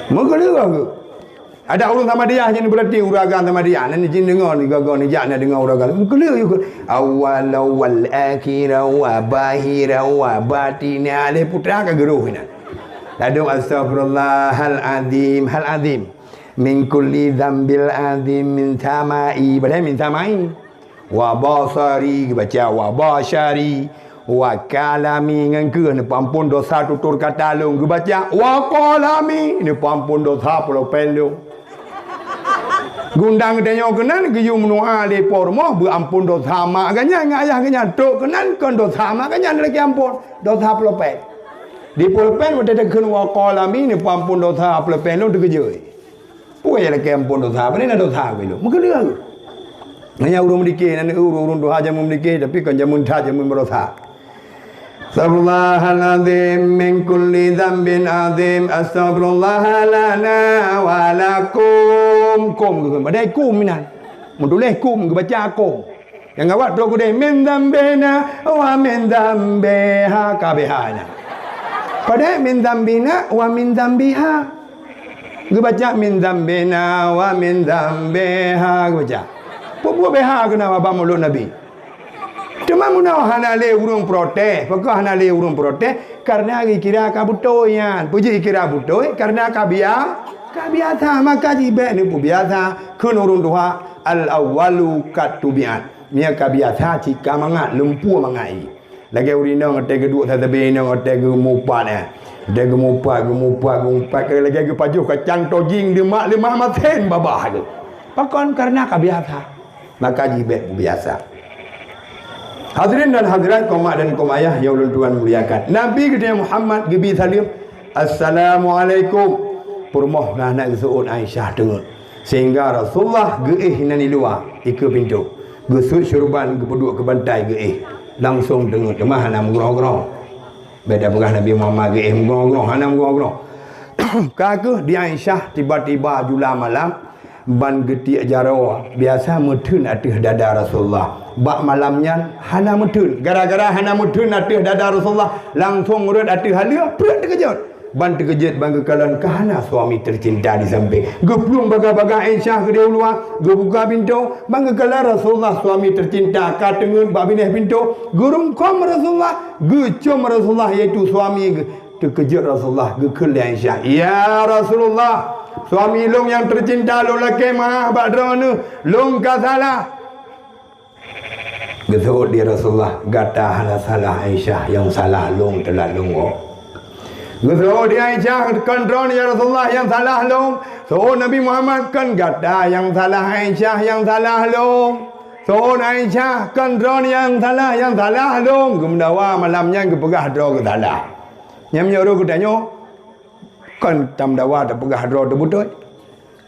Maka dia ke? Ada urang sama dia yang berarti uragan sama dia. Nanti jin dengar ni gagal ni jak nak dengar uragan. Maka dia ke? Awal wal akhir wa bahir wa batin alih putra ke geruh ni. Lalu astaghfirullahal azim min kulli dzambil azim min samai padahal min samai wa basari baca wa basari wa kalami ngangkeun pampun dosa tutur kata long baca wa qalami ni pampun dosa polo pelo gundang denyo kenan geyu menua le pormo bu ampun dosa mak ganya ngayah ganya tok kenan kon dosa mak ganya lagi ampun dosa polo pelo di pulpen ada dekat wakalami ni pampun dosa pulpen lu dikejui. Puai lagi ampun dosa, apa ni nak dosa belu? Mungkin dia. Hanya urung dikit, nanti urung dosa jamu dikit, tapi kan jamu dah jamu berdosa. Astaghfirullahaladzim min kulli dzambin azim. Astaghfirullahalana wa lakum. Kum ke? Badai kum minan. Muduleh kum ke baca kum. Yang awak tu kudai min dzambina wa min dzambiha kabihana. Padahal min dzambina wa min dzambiha. Gue baca min dzambina wa min dzambiha gue baca. Buat beha kena apa mulut Nabi. Cuma munah hanale urung protes. Pokok hanale urung protes karena kira kabutoyan. Puji kira butoy karena kabiasa maka jibek ni biasa kun urung doa al awwalu katubian. Mia kabiasa jika mangat lempu mangai. Lagi urina ngate kedua tatabe nang ngate gemupat eh. Dia gemupat ke lagi ke pajuh kacang tojing lemak maten babah tu. Pakon karena kabiasa. Maka jibek biasa. Hadirin dan hadirat koma dan komayah yang ulun Tuhan muliakan. Nabi kita Muhammad gibi salim. Assalamualaikum. Purmoh nak suun Aisyah dengar. Sehingga Rasulullah geih nani luar ke pintu. Gesut syurban ke peduk ke bantai geih. Langsung dengar kemah hanam gerong-gerong. Beda pegah Nabi Muhammad ke gerong-gerong, hanam gerong-gerong. Kaka di Aisyah tiba-tiba jula malam ban geti jarawa biasa mutun atih dada Rasulullah. Bak malamnya hana mutun. Gara-gara hana mutun atih dada Rasulullah langsung urut atih halia perut terkejut. Ban terkejut bangga kalan kahana suami tercinta di samping. Geplung baga-baga Aisyah ke dia luar, gebuka pintu, bangga kalan Rasulullah suami tercinta katengun bab bineh pintu, gurung kom Rasulullah, gecom Rasulullah iaitu suami terkejut Rasulullah gekele Aisyah. Ya Rasulullah, suami long yang tercinta long laki mah badrana, long ka salah. Gesut dia Rasulullah gata hana salah Aisyah yang salah long telah long. Gesut dia Aisyah kontrol ya Rasulullah yang salah long. So Nabi Muhammad kan gata yang salah Aisyah yang salah long. So Aisyah kontrol yang salah long. Gemdawa malamnya kepegah dro ke salah. Nyam nyoro ku tanyo kan tam dawa tak pegah dro tu betul.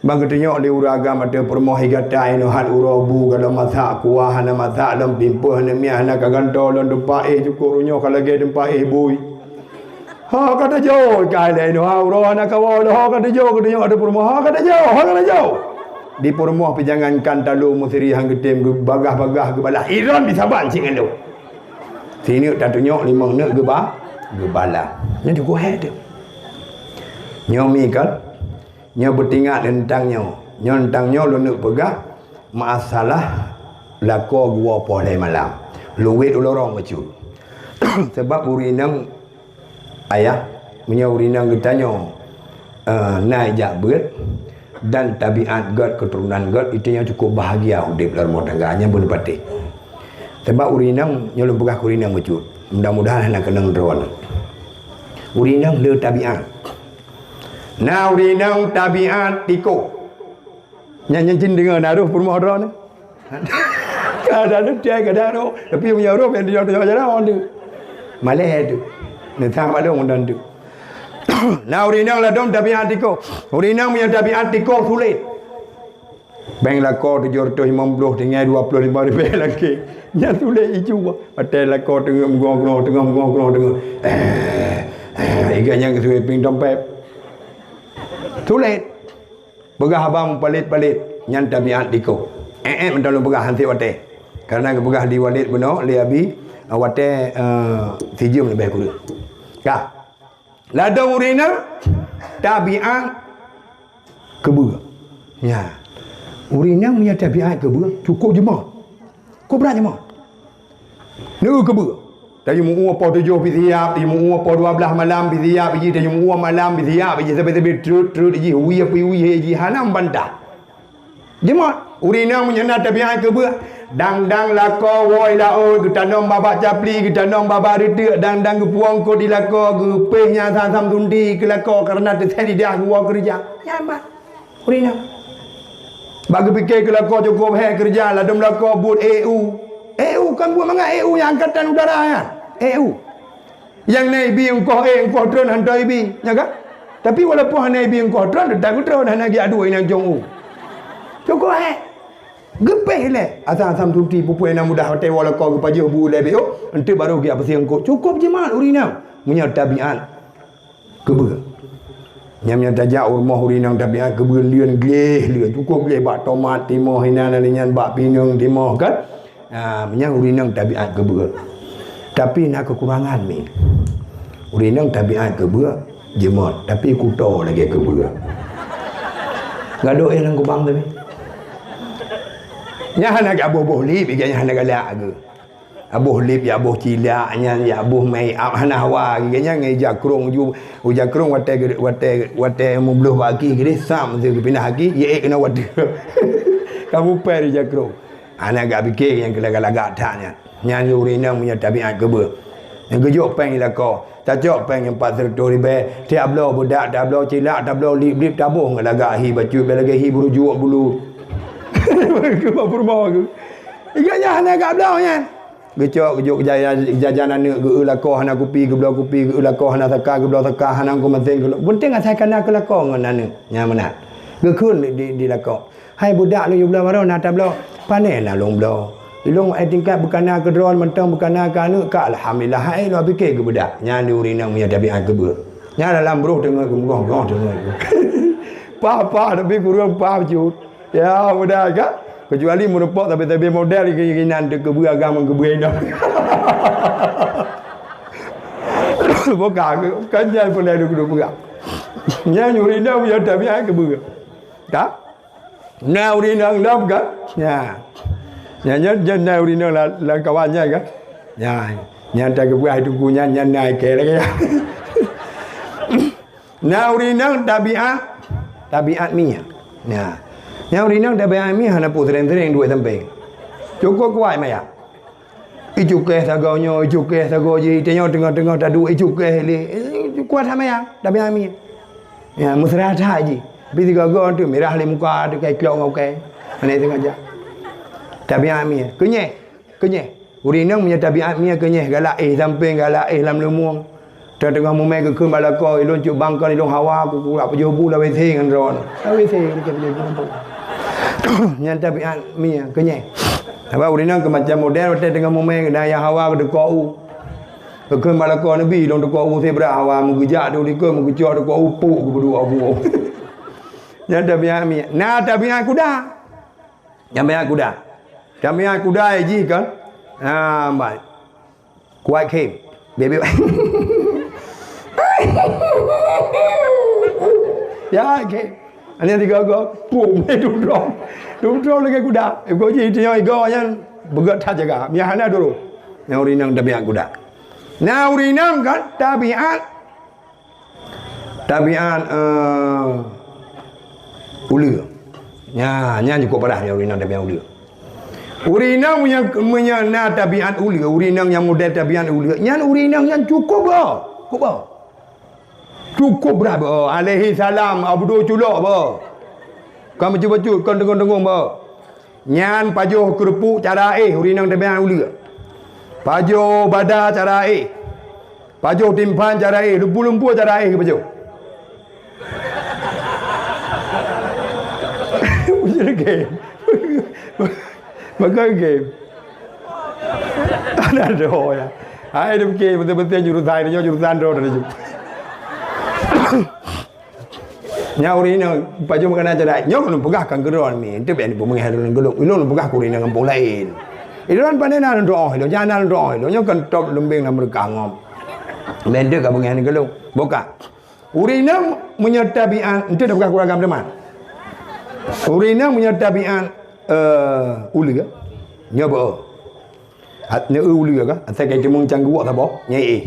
bang ketengok di uragam ada permoh higatai no hat urabu kalau masak kuah hana masak dalam pimpa hana miah hana kagantol dan depa cukup runyo kalau lagi tempat bui ha kata jauh kai no ha uro hana kawa ha kata jauh ketengok ada permoh ha kata jauh di permoh pejangankan talu musiri hang getem bagah-bagah ke balah iron di Saban cing elo sini tak tengok limang nak ke balah nya cukup he tu nyomi kan nyo bertingat tentangnya lu nak pegah masalah lako gua polai malam luwet ulorong macu sebab urinang ayah punya urinang getanya naik jabet dan tabiat god keturunan god itu yang cukup bahagia hidup dalam rumah tangganya boleh patih sebab urinang nyo lu pegah urinang macu mudah-mudahan nak kenang drone urinang le tabiat nah urinang tabiat tiko nyanyi jin dengar naruh permoh drone kadang dia kadang tapi punya roh yang dia jalan on tu malih tu ni tak malu on tu nah urinang la dom tabiat tiko urinang punya tabiat tiko sulit bang lako 750 dengan 25 ribu lagi nya sulit icu patai lako tengah mengong iganya kesuai ping dompet sulit begah abang palit-palit nyan tabiat diko mendalu begah hanti wate karena begah di walid beno li abi wate sijum lebih kurang ka lada urina tabiat kebuga ya urina punya tabiat kebuga cukup jemaah kau berat jemaah nu kebuga tadi mu apa 7 siap di mu apa 12 malam siap biji tadi mu malam siap biji sampai trut biji hui biji hanam bantah jemaah urina menyana tabiat ke buat dang lako woi lao getanong baba capli getanong baba rete dang ke puang ko di lako ke pehnya sam tundi ke lako karena terjadi dia gua kerja nyambat urina bagi fikir ke lako cukup kerja lah dom lako but EU kan buat mangga EU yang angkatan udara kan EU yang nabi engkau drone hantar ibi ya kan tapi walaupun nabi engkau drone tak drone hana gi adu ina jong cukup gepeh le asam tuti pupu yang mudah hotel wala kau ke paju bu le bio ente baru gi apa sih engkau cukup je mal urina punya tabiat kebe nyamnya tajak rumah urinang tabiat kebe lian gleh cukup gleh bak tomat timoh hinan alinyan bak pinang timoh kan punya urinang tabiat kebe tapi nak kekurangan ni urinang tabiat kebe jemot tapi kuto lagi kebe gaduh nang kubang tu nya hana ga boh lip iganya hana galak ke aboh lip ya aboh cilak nya ya aboh mai hana hawa iganya ngai jakrong ju jakrong wate mubluh bagi gede sam tu pindah lagi ye kena wate kamu per jakrong ana ga fikir yang galak-galak taknya nyanyi urinang punya tabiat kebe yang gejuk peng lako tajok peng yang 400 ribu tiap blo budak dah blo cilak dah blo lip tabuh ngalagak hi baju belagi hi bulu juak bulu ke bapur bawah ke iganya hana gak blau nya gejuk jajanan ne ge lako hana kopi ge blau kopi ge lako hana taka ge blau taka hana ko penting ke penting asai kana ke lako ngan nya mana ge kun di lako hai budak lu blau baru nak blau panen lah long blau ilong ai tingkat berkana ke drone mentang berkana ke anu ka alhamdulillah hai lu fikir ke budak nya di urinang punya tabiat ke ber nya dalam bro tengah gong tengah papa tapi kurang paham cut ya mudah kan kecuali merupak tapi model keinginan ke beragama ke berenang bukan kan jangan boleh duduk berak nya urinang punya tabiat ke ber tak na urinang lam kan nya nya urinang la kawannya kan nya tak ke buah itu punya nya naik ke lagi na urinang tabiat minyak yang urinang tabiat minyak hana pu sering-sering duit samping cukup kuat maya icukeh sagonyo icukeh sagoji tengok tak duit icukeh le kuat sama ya tabiat minyak ya musrah haji bi gago tu merah le muka tu kai klong okey mana tengok aja tabiat minyak kenyeh urinang punya tabiat minyak kenyeh galak samping galak lam lemung tengah mumai ke balako ilon cuk bangkan ilon hawa aku apa jobu la wesi ngan ron la wesi ke jobu nyan tabiat mi kenyai apa urina ke macam model tengah mumai daya hawa ke dekau ke balako nabi ilon dekau sebra hawa mugejak tu dikau mugejak dekau upu ke berdua abu nyan tabiat mi na tabiat kuda tabiat kuda ji kan baik kuat kem bebe ya ke anh em thì go bùm lên đúng rồi là cái kuda có gì thì nói go nha begat saja ga miahana dulu naurinang tabiat kuda naurinang kan tabiat ulu nya cukup parah naurinang tabiat ulu urinang punya na tabiat ulu urinang yang model tabiat ulu nyan urinang yang cukup berapa alaihi salam abdu culok ba kamu cuba kan dengung ba nyan pajuh kerupuk cara urinang tabiat ulu pajuh badah cara pajuh timpan cara lumpu cara ke pajuh game maka game ada doh ya hai dem game betul-betul jurusan doh dari nyauri ni pajuh makan aja dah nyok lu pegah kan geron mi itu ben bu menghar lu geluk lu pegah kuri dengan kampung lain itu kan panena doh itu jangan doh itu nyok kan top lembing nak berkangom benda ka menghar geluk buka urina menyatabian itu dah bukan kurang teman urina menyatabian ulu ke nyoba ne ulu ke asal kai temung canggu tak boh nyai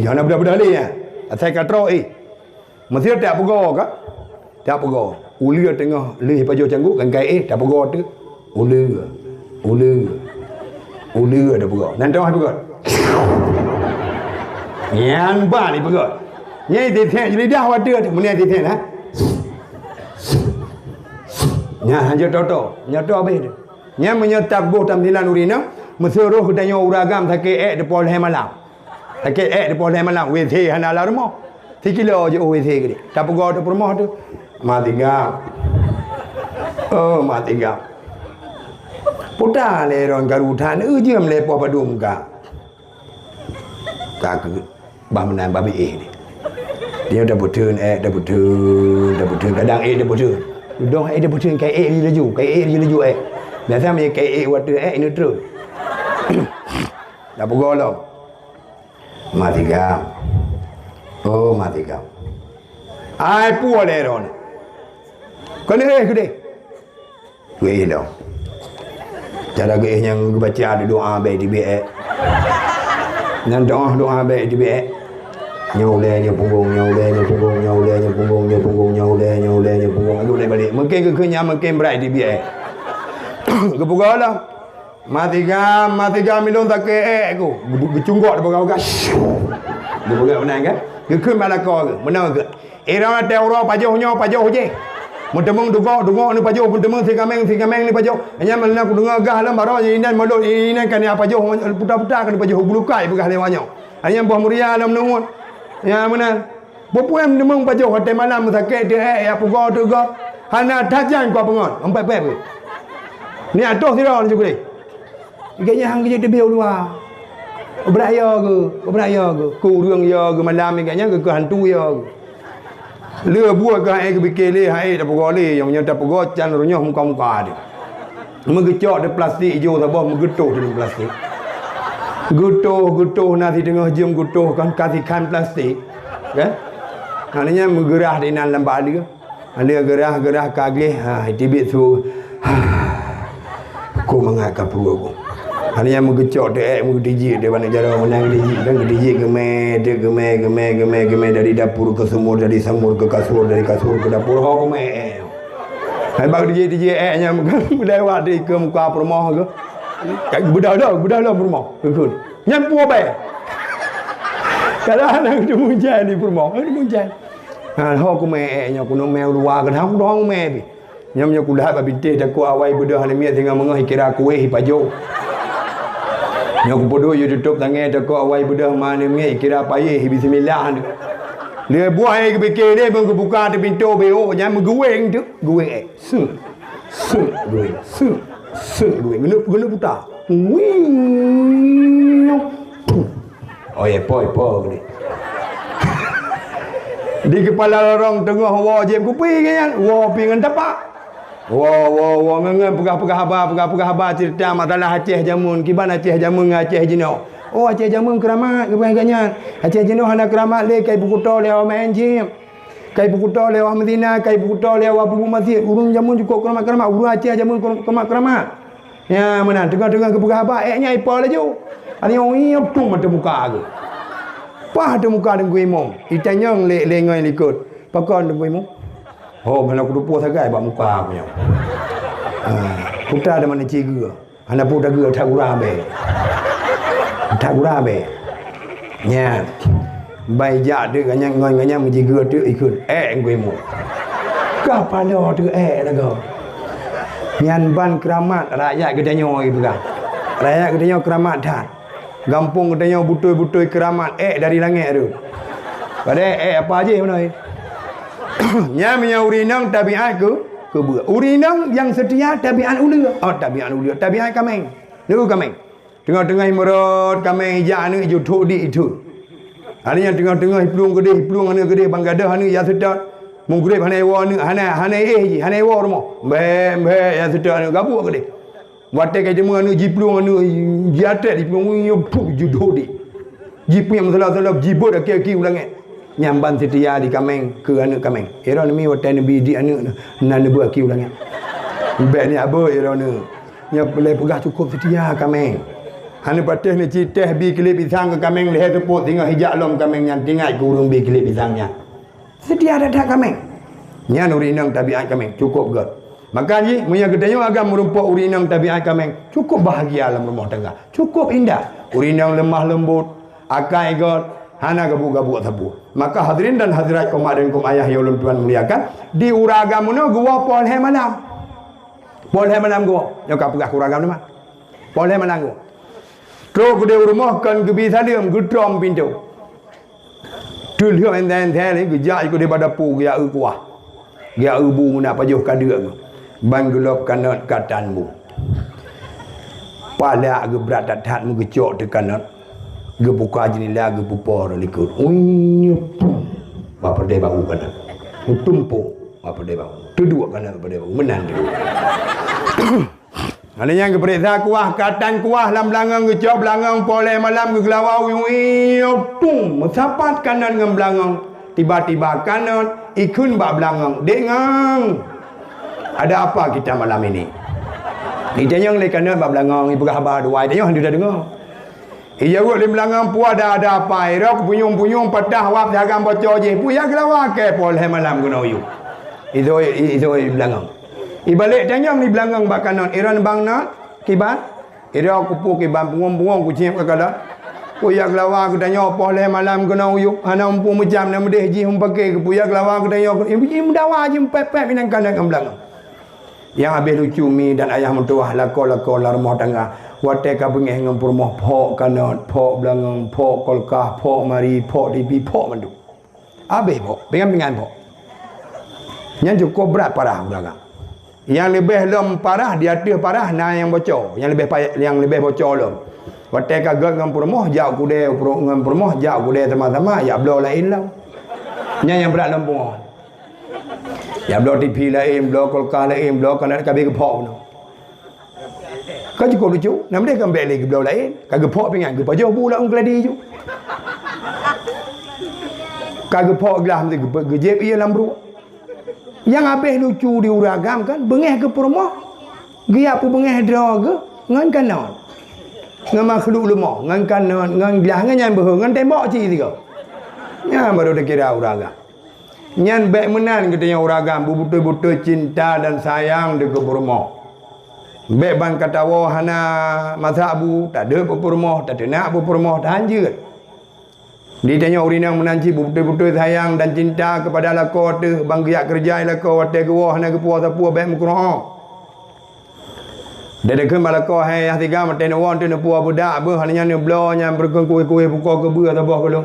jangan budak-budak ni ya asal katro masih tak pego ke tak pego ulu tengah leh pajo canggu kan kai tak pego tu ulu ada pego nan tahu pego yan ba ni pego nyai di thang jadi dah wadah tu mun di thang ha nya hanya toto be nya menyetap boh tamdilan urina mesuruh kedanyo uragam take de pol hemalang take de pol hemalang we the hanala rmo tikilo je we the gede tapugo de promo tu matiga puta le ron garutan jem le po padum ka ke bamanan babi ni dia dah betul kadang dah betul dong dia betul kai laju biasa me kai waktu ini terus dah pegolong matiga ai puo le ron kan gede we dong cara ge yang baca doa be di be nan doa be di be nhau le punggung aku le balik mungkin ke kenya mungkin berai di biai ke pugala matiga milon tak ke aku gecunggok de bagai de bagai menang kan ke malako ke menang ke era teoro pajoh je mutemung dugo ni pajoh mutemung sikameng ni pajoh hanya melna ku dengar gah lam baro inan modok inan kan apa pajoh putar-putar kan pajoh bulukai begah lewanya hanya buah muria lam nuun ya mana popuem demung pajoh hotel malam sakit dia ya pugo tu go hana tajan ko pengon empat pep ni atoh sira ni juga iganya hang je debil luar beraya ke ku rương ya ke malam iganya ke hantu ya lừa bua ke ai ke bikele hai ta pugo le yang nya ta pugo chan ronyo muka dia mengecok de plastik hijau ta boh mengetuk de plastik gutuh nanti tengah jam gutuh kan kasih kan plastik kan maknanya menggerah di dalam balik dia gerah kagih tibit tu aku mengakap perlu aku maknanya mengecok dek mengdiji dia mana cara menang diji geme dari dapur ke sumur dari sumur ke kasur dari kasur ke dapur ho geme hai bag diji nya lewat di ke muka rumah ke kat budak dah rumah betul nyampu apa kadang-kadang dia munjai di rumah dia munjai ho ku me nya ku no meo luar ke hang dong me bi nyamnya ku dah babinte tak ku awai budak ni mi tengah mengah kira ku pajo Yang bodoh you tutup tangan tekok awai bedah mana ngai kira payah bismillah tu. Dia buai ke fikir dia pun buka tu pintu beo jangan mengueng tu. Gueng gueng. Guna putar. Wing. Oh ya poi ni. Di kepala orang tengah wajib kupi kan. Wah pingan tapak. Wah ngan pegah habar cerita masalah Aceh Jamun kiban Aceh Jamun Aceh Jino. Oh Aceh Jamun keramat kebanyakan. Aceh Jino hana keramat le kai buku to le main jim. Kai buku to le Madinah, kai buku to le buku masjid. Urung Jamun cukup keramat. Urung Aceh Jamun keramat. Ya mana tengah-tengah ke pegah habar eknya ipa laju. Ani orang ni tung mata muka aku. Pah ada muka dengan imam. Itanyang le ngai likut. Pakon dengan imam. Oh, mana aku lupa sagai buat muka aku ni. Putar ada mana ciga. Anak putar gua tak gurah be. Tak gurah be. Nya. Bai ja tu ganyang menjiga tu ikut. Gue mu. Kepala tu lah kau. Nyan ban keramat rakyat gedanya gitu kan. Rakyat gedanya keramat dah. Gampung gedanya butoi-butoi keramat dari langit tu. Pada apa aja mana ni? Nya punya urinang tabiat ke buat. Urinang yang setia tabiat ulia. Oh tabiat ulia. Tabiat kameng. Ni kameng. Tengah-tengah merot kameng hijau ni hijau thuk di itu. Ada yang tengah-tengah hipulung gede banggadah ni ya sedap. Munggrib hanai wa ni hanai wa rumah. Be ya sedap ni gabuk gede. Wate ke jemu anu jiplung anu jiatet hipulung yo thuk judo di. Jipu yang salah-salah jibut aki-aki ulang nyamban setia di kameng ke anak kameng. Era ni watan nabi di anak nan buat ki ulang. Bek ni apa era ni. Nya boleh pegah cukup setia kameng. Hana patah ni citeh bi kelip pisang ke kameng leher tepuk tinggal hijak lom kameng yang tinggal kurung bi kelip pisangnya. Setia ada kameng. Nya urinang tabiat kameng cukup ke. Maka ni munya gedanya agak merupakan urinang tabiat kameng cukup bahagia dalam rumah tangga. Cukup indah. Urinang lemah lembut, akai god hana gabu-gabu tabu. Maka hadirin dan hadirat kaum dan kaum ayah yang ulun tuan muliakan, di uragam mana gua polhe malam. Polhe malam gua. Yo ka pegah uragam ni mah. Polhe malam gua. Tro gede rumah kan gebi saliam gedrom pintu. Tul hiu enten thel ni gejak ikut daripada pu ya kuah. Ya bu nak pajuh kadek gua. Ban gelop kanat katanmu. Pala ge berat dathat mu gecok tekanat. Gebuka jendela gebupor likut. Apa dia bau kan? Tumpuk apa dia bau. Duduk kan apa dia bau. Menan dia. Ada yang keperiksa kuah katan kuah lam belangang gecok belangang poleh malam ke gelawau tung mesapat kanan dengan belangang. Tiba-tiba kanan ikun bak belangang. Dengang. Ada apa kita malam ini? Kita yang le kanan bak belangang ibu khabar dua. Dia yang dah dengar. Ia buat di belakang pu ada apa? Irok punyung patah wap dagang bocor je. Pu yang kelawak ke pol malam guna uyu. Itu di belakang. Ibalik tanya di belakang bakanan Iran bang nak kibat. Irok kupu kibat bungung kucing kakada. Pu yang kelawak tanya pol malam guna uyu. Ana umpu macam nama deh ji hum pakai ke pu yang kelawak tanya ibu ji mendawa ji pepek minang kanan belakang. Yang habis lucu mi dan ayah mentuah lako rumah tangga. Wate ka bengeh ngam purmoh phok kanot phok blangang phok kolkah phok mari phok dibi phok mandu. Abe phok pengan phok. Yang cukup berat parah belakang. Yang lebih lom parah dia ada parah nah yang bocor. Yang lebih bocor lom. Wate ka gak ngam purmoh jauh kude ngam purmoh jauh kude sama-sama ya blo lain lah. Yang berat lom pungong. Ya blo TV lain, blo kolkah lain, blo kanat kabe ke phok no. Kau cukup lucu. Nama dia kan balik ke belau lain. Kagak pok pingan. Ke pajuh bulan keladi je. Kagak pok gelah. Gejep ia lambru. Yang habis lucu di uragam kan. Bengeh ke perumah. Gia apa bengeh draga. Ngan kanan. Ngan makhluk lemah. Ngan kanan. Ngan gelah. Ngan yang berheng. Ngan tembok cik tiga. Ya baru dia kira uragam. Nyan baik menan katanya uragam. Betul-betul cinta dan sayang dia ke perumah. Baik bang kata wah hana mazhabu tak ada apa rumah, tak ada nak apa rumah, tak anjir. Dia tanya urinang menanci betul-betul sayang dan cinta kepada lako tu, bang giat kerja lako wate ke wah hana ke puas apa baik mukroh. Dia dekat Malaka hai yang tiga meten won tu nepua budak apa hanya ni blonya berkuih-kuih buka ke beu tabah kalau.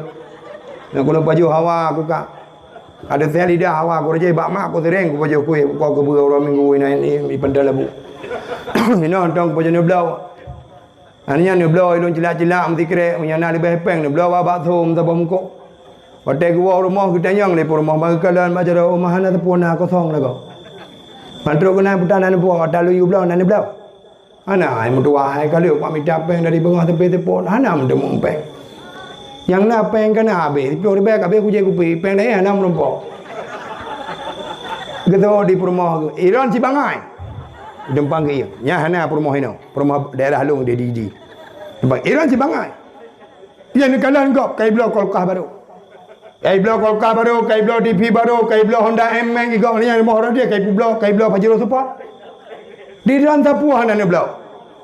Nak kalau baju hawa aku kak. Ada saya lidah hawa aku rejai bak mak aku sering aku baju kuih buka ke beu orang minggu ini pandai labu. Ini ontong baju ni blau. Hanya ni blau ilun cilak-cilak mesti kira punya nak lebih peng ni blau babak thum tabah muka. Hotel gua rumah kita nyang le rumah bangkalan macam dah rumah ana tepuna kosong lah kau. Pantro kena putanan buah dalu you blau nan blau. Ana ai mutua hai kali aku minta peng dari bengah tepi-tepi ana mendem peng. Yang nak peng kena habis, tapi orang baik habis aku je kupi peng dah ana merompok. Gitu di rumah Iran Cibangai. Dempang ke ia. Nya hana rumah ini. Rumah daerah Long dia di. Iran Cibangai. Dia ni kalan kau kai blau kolkah baru. Kai blau kolkah baru, kai blau DP baru, kai blau Honda M-Max igak ni yang mahal dia kai blau Pajero Super. Di dalam tapu hana ni blau.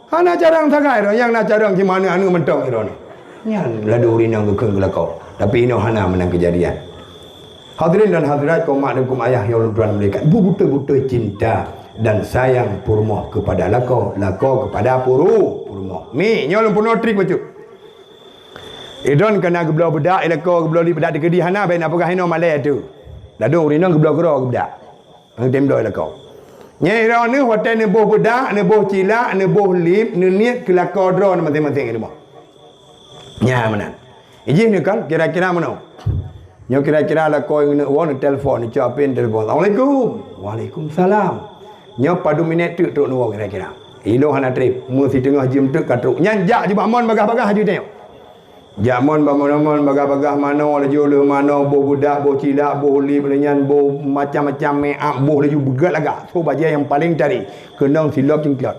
Hana jarang sagai ro yang nak jarang di mana anu mentong iro ni. Nyan ladu rinang ke kelakau. Tapi ini hana menang kejadian. Hadirin dan hadirat kaum mak dan kaum ayah yang tuan mereka. Betul-betul cinta dan sayang purmoh kepada lakau kepada purmoh. Mi nyolong puno trik betul. Idon kena geblau bedak elako geblau di bedak dikedi hana bae nak pegah hino malai tu. Ladu rinang geblau gero ke bedak. Ang temdo elako. Nyai ro ni hotel ni boh bedak, ni boh cilak, ni boh lip, ni niat kelakar dro ni masing-masing ni boh. Nya mana? Iji ni kan kira-kira mana? Nyo kira-kira la kau ni won telefon ni capin telefon. Assalamualaikum. Waalaikumsalam. Nyo padu minit tu ni won kira-kira. Ilo hana trip, mesti tengah jam tu katruk. Nyanjak je mamon bagah-bagah haju tengok. Jamon bamon bagah-bagah mana laju le mana boh budak boh cilak boh lip lenyan boh macam-macam make up boh laju begat lagak. So baju yang paling cari kenang silap cingklot.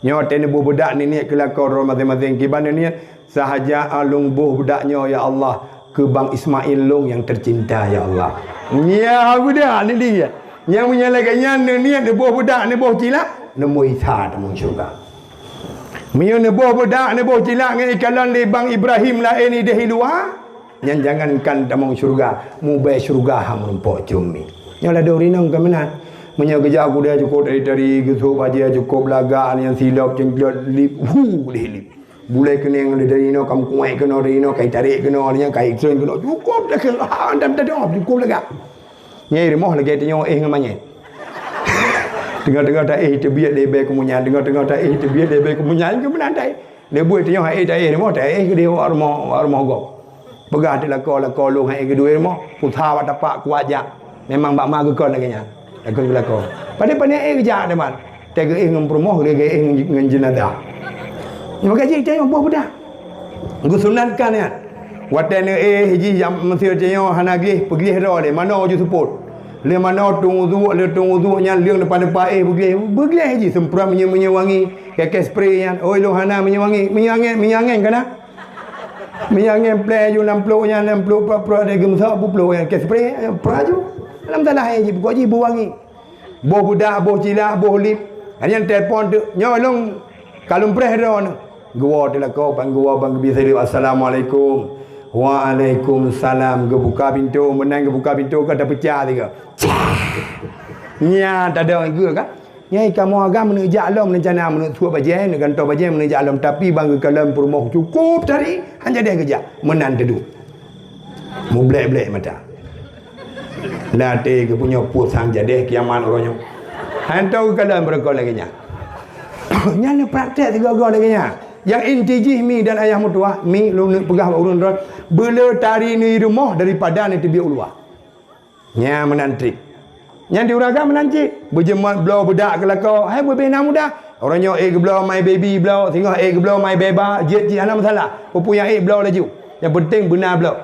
Nyo ten boh budak ni niat kelakar masing-masing kiban ni sahaja alung boh budaknya ya Allah ke Bang Ismail Long yang tercinta ya Allah. Ya budak ni dia. Yang punya lagaknya niat boh budak ni boh cilak nemu isa temu syurga. Mio ne boh budak ne boh cilak ngai ikalan le Bang Ibrahim la ini dehi luar. Yang jangankan tamang syurga, mu bai syurga hang rumpok cumi. Yang la do rinang ke mana? Menyo kerja aku dia cukup dari gesuk baja cukup lagak yang silap cengklot lip lip. Bulai kening dari no kam kuai kena dari no kai tarik kena nya kai sen kena cukup dah ke andam dah cukup lagak. Nyai remoh lagi tanya ngamanya. Tengah-tengah tak terbiak lebih kemunyan tengah-tengah tak terbiak lebih kemunyan ke mana tak dia buat tengok tak rumah tak ke dia rumah gop pegah dia lakau long hai kedua rumah putha wat tapak kuat jak memang bak ma gekon lagi nya lakau pada kerja deman tak ke ngam rumah ke ngan jenazah ni maka je tengok buah budak nggu sunatkan ya watan hiji jam mesti tengok hanagi pergi ro dia mana ju support le mana tunggu nya liang depan-depan pergi haji sempram menyewangi kek spray yang oi lo hana menyewangi minyak kana minyak play ju 60 nya 60 pro ada gemsa puplo yang kek spray praju dalam tanah haji buat haji wangi boh budak boh cilak boh lip hanya telefon tu nyolong kalung preh ron gua dia kau bang gua bang biasa assalamualaikum. Waalaikumsalam. Gebuka pintu, menang gebuka pintu kata pecah tiga. Nya tak ada juga kan? Nyai kamu agak menejak alam rencana menurut suap bajian dengan tau bajian menejak alam tapi bangga kalam perumah cukup tadi hanya dia kerja menan teduh. Mu blek-blek mata. Latih ke punya pusang jadi kiamat orangnya. Hantau kalam berkau lagi nya. Nya praktek tiga-tiga lagi nya. Yang intijih mi dan ayah mutua mi lu pegah urun rot bela tari ni rumah daripada ni tebi ulua nya menantrik nya diuraga menancik berjemat belau bedak kelakau hai bebena muda orangnya belau my baby belau tengok belau my beba jet ana masalah pupu yang belau laju yang penting benar belau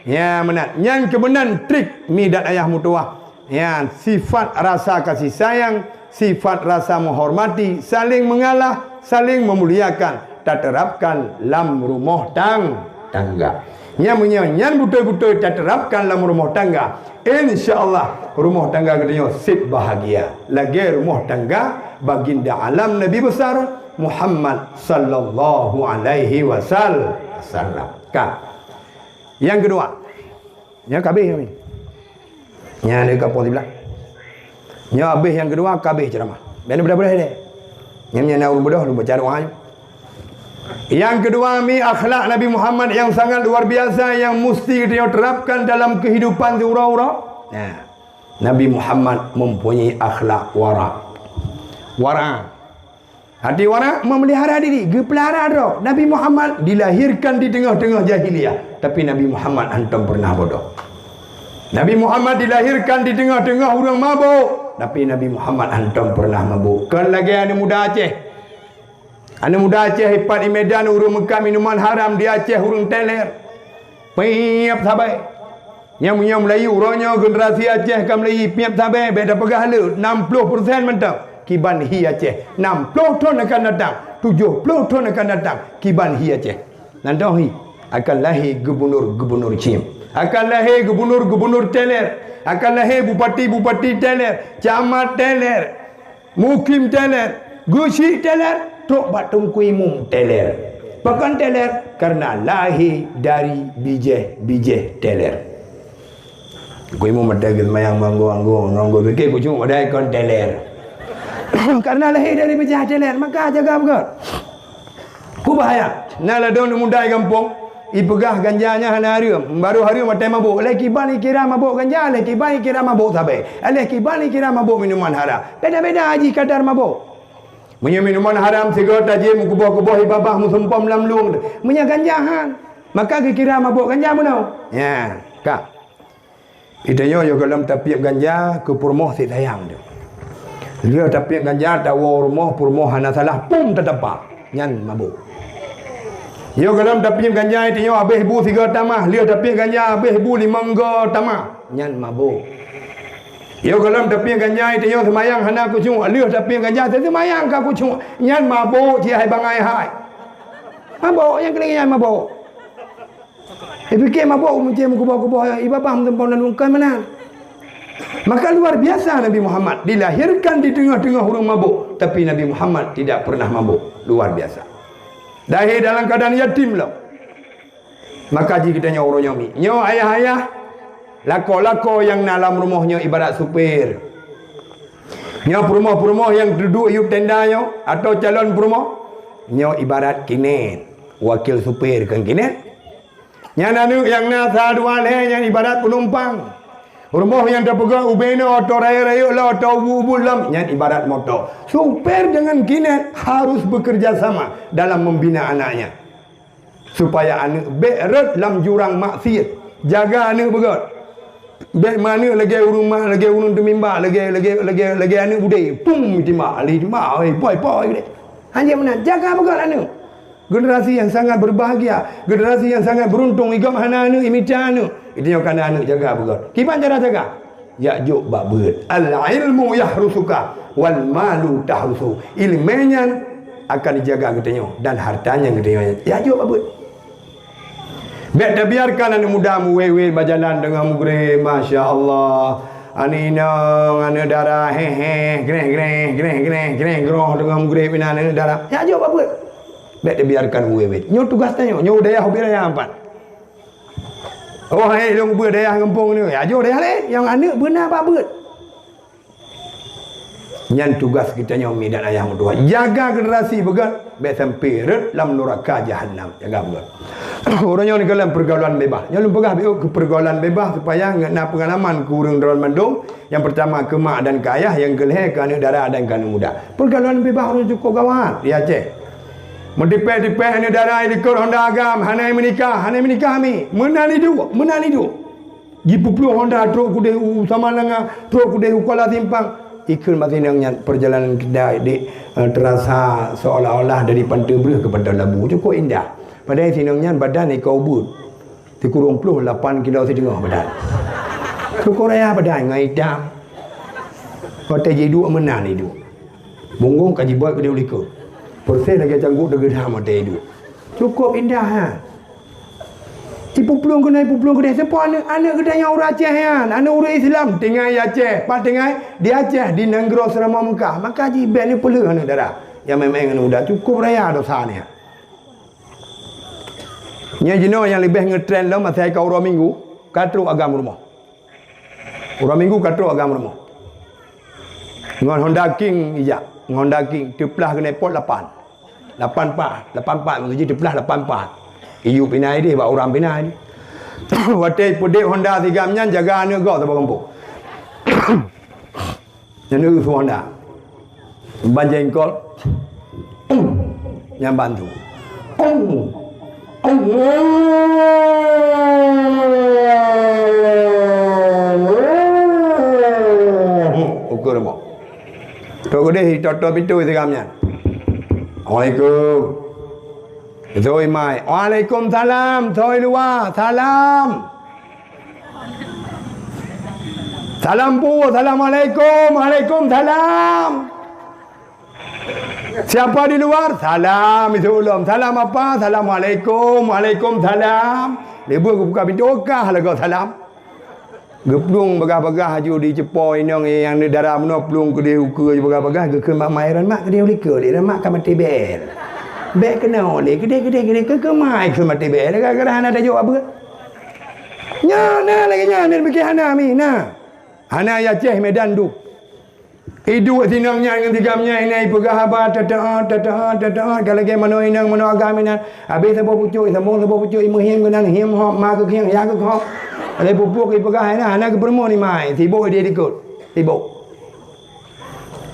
nya menat yang kebenan trik mi dan ayah mutua ya sifat rasa kasih sayang sifat rasa menghormati saling mengalah saling memuliakan terapkan dalam rumah tangga. Nyan betul-betul terapkan dalam rumah tangga. Insya-Allah rumah tangga katanya sip bahagia. Lagi rumah tangga baginda alam Nabi besar Muhammad sallallahu alaihi wasallam. Kan. Yang kedua. Yang kabeh ni. Yang dekat pos sebelah. Yang habis yang kedua kabeh ceramah. Dan berapa dah dia? Yang nak bodoh lu baca doa. Yang kedua, akhlak Nabi Muhammad yang sangat luar biasa yang mesti dia terapkan dalam kehidupan ura-ura. Nah, Nabi Muhammad mempunyai akhlak wara. Wara. Hati wara memelihara diri, gepelihara dah. Nabi Muhammad dilahirkan di tengah-tengah jahiliyah, tapi Nabi Muhammad antum pernah bodoh. Nabi Muhammad dilahirkan di tengah-tengah orang mabuk, tapi Nabi Muhammad antum pernah mabuk. Kan lagi anak muda Aceh. Anak muda Aceh hebat di Medan urung Mekah minuman haram di Aceh urung teler. Piap sabai. Yang Melayu orangnya generasi Aceh kan Melayu piap sabai beda pegahala 60% mentang. Kiban hi Aceh 60 tahun akan datang, 70 tahun akan datang Kiban hi Aceh. Nanti akan lahir gubernur-gubernur Cim, akan lahir gubernur-gubernur teler, akan lahir bupati-bupati teler, camat teler, mukim teler, gusi teler, tok batung kuimum teler. Bukan teler karena lahir dari bijih teler. Kuimum ada mayang manggo fikir ku cuma ada ikon teler. Karena lahir dari bijih teler, maka jaga betul. Ku bahaya. Nala don muda kampung, ipegah ganjanya hari baru hari matai mabuk. Leki bani kira mabuk ganja, leki bani kira mabuk sabai. Leki bani kira mabuk minuman haram. Beda-beda haji kadar mabuk. Punya minuman haram sigaret tajim kubah-kubah ibabah musumpam lamlung. Punya ganjahan. Maka kira mabuk ganja mana? Ya, kak. Itanya yo kalau tapiap ganja ke purmoh si sayang dia. Dia tapiap ganja tawa rumah purmoh hana salah pum terdepak. Nyan mabuk. Yo kalau tapiap ganja itanya habis bu sigaret tamah, dia tapiap ganja habis bu 5 tamah. Nyan mabuk. Yo kalau tapiap ganja itanya semayang hana kucung, dia tapiap ganja semayang ka kucung. Nyan mabuk ci hai bangai hai. Mabuk yang kena nyan mabuk. Fikir mabuk macam kubah-kubah ibabah tempon dan bukan mana. Maka luar biasa Nabi Muhammad dilahirkan di tengah-tengah orang mabuk, tapi Nabi Muhammad tidak pernah mabuk. Luar biasa. Lahir dalam keadaan yatim lah. Maka jika kita nyawa orang nyawa ayah-ayah lako-lako yang dalam rumahnya ibarat supir. Nyawa perumah-perumah yang duduk hidup tendanya atau calon perumah nyawa ibarat kinet, wakil supir kan kinet. Yang nasa dua yang ibarat penumpang. Rumah yang terpegang ubeno atau raya-raya lah atau ubu-ubu yang ibarat motor. Supir dengan kinet harus bekerja sama dalam membina anaknya. Supaya anak beret dalam jurang maksiat. Jaga anak begot. Baik mana lagi rumah, lagi urung temimba, lagi anak budai. Pum timba, ali timba, poi. Hanya mana jaga begot anak. Generasi yang sangat berbahagia, generasi yang sangat beruntung igam hana anu imita anu. Itu yang kana anu jaga betul. Kipan cara jaga? Ya'juk babut. Al-ilmu yahrusuka wal malu tahrusu. Ilmunya akan dijaga katanya dan hartanya katanya. Ya'juk babut. Biarkan anak muda wewe berjalan dengan mugre, masya-Allah. Anina anu darah greh groh dengan mugre pina anu darah. Ya'juk babut. Baik biarkan wewe. Nyo tugasnya nyo daya hobi raya empat. Oh hai long ber daya kampung ni. Ajo daya le yang anak benar babut. Nyan tugas kita nyo mi dan ayah mertua. Jaga generasi begat baik sampai red dalam neraka jahanam. Jaga begat. Orangnya ni dalam pergaulan bebas. Nyo pegah ke pergaulan bebas supaya ngena pengalaman kurang dalam mandung. Yang pertama ke mak dan ke ayah, yang kelih ke anak dara dan ke anak muda. Pergaulan bebas orang cukup gawat di Aceh. Mendipek-dipek ni darah ikut Honda agam, hanai menikah mi. Menani du. Jipuplu Honda truk kude sama langa, truk kude Kuala Simpang. Ikut masih yang perjalanan kita terasa seolah-olah dari Pantai Bereh ke Pantai Labu. Cukup indah. Padahal sinangnya badan ikau bud. Dikurung 8 kilo setengah badan. Cukup raya badan ngai hitam. Hotel J2 menani du. Bunggung kaji buat ke dia ulikut. Persen lagi canggut dengan hama itu. Cukup indah ha. Ipu pelung kedai siapa anak kedai orang Aceh kan. Anak orang Islam tinggal Aceh, pas tinggal di Aceh di negara Serama Mekah. Maka jibek ni perlu anak darah. Yang memang udah cukup raya dosa ni. Nya jenis yang lebih ngetrend lah masa kau orang minggu katru agam rumah. Orang minggu katru agam rumah. Dengan Honda King ijak. ngondaki teplah kena pot 8 84 mesti teplah 84 iu pinai dia bawa orang pinai dia watai pudek Honda 3 nyan jaga ni gak tak kampung yang ni Honda ban jengkol yang bantu ukur mo to gede to pintu itu kamnya Assalamualaikum Thôi mai Waalaikumsalam thôi luar salam salam pu assalamualaikum waalaikumsalam siapa di luar salam itu ulum salam apa assalamualaikum waalaikumsalam dia buka pintu okah lah kau salam geplung bagah-bagah haju di cepoi nong yang di darah menopelung ke dia ukur je bagah-bagah ke mai ran mak ke dia ulik ke dia mak kan mati bel bel kena oleh gede ke mai ke mati bel kadang-kadang ada jawab apa nyana lagi nyana pergi hana mi nah hana ya ceh medan du hidu sinangnya dengan tigamnya ini pegah apa tata kalau ke mano inang mano agaminan habis sabo pucuk imu him kenang him hok ma ke hiang ya ke hok ale pupuk ipegah hana ke bermo ni mai sibuk dia ikut sibuk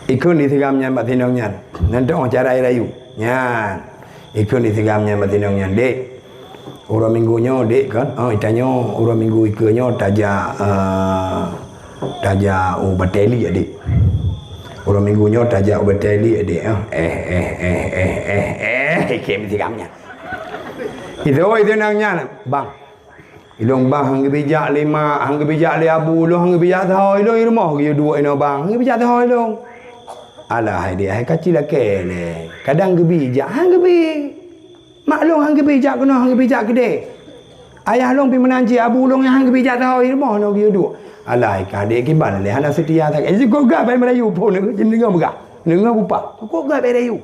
ikut di tigamnya mbak sinangnya nanti cara rayu nyan ikut di tigamnya mbak sinangnya dek orang minggunya dek kan itanya orang minggu ikannya tajak bateli adik orang minggunya tajak bateli adik kem tigamnya itu nangnya bang ilong bang hang bijak 5 hang bijak 5 lo hang bijak thoi lo rumah dia dua ino bang hang bijak thoi lo alah dia kecil ke le kadang gebijak hang gebi maklong hang gebijak kena hang bijak gede ayah long pi menanji abu long hang gebijak thoi rumah no dia dua alah kadek kiban le hana setia tak kau gak bai Melayu pun jenengan begak nenga bupa kau gak bai Melayu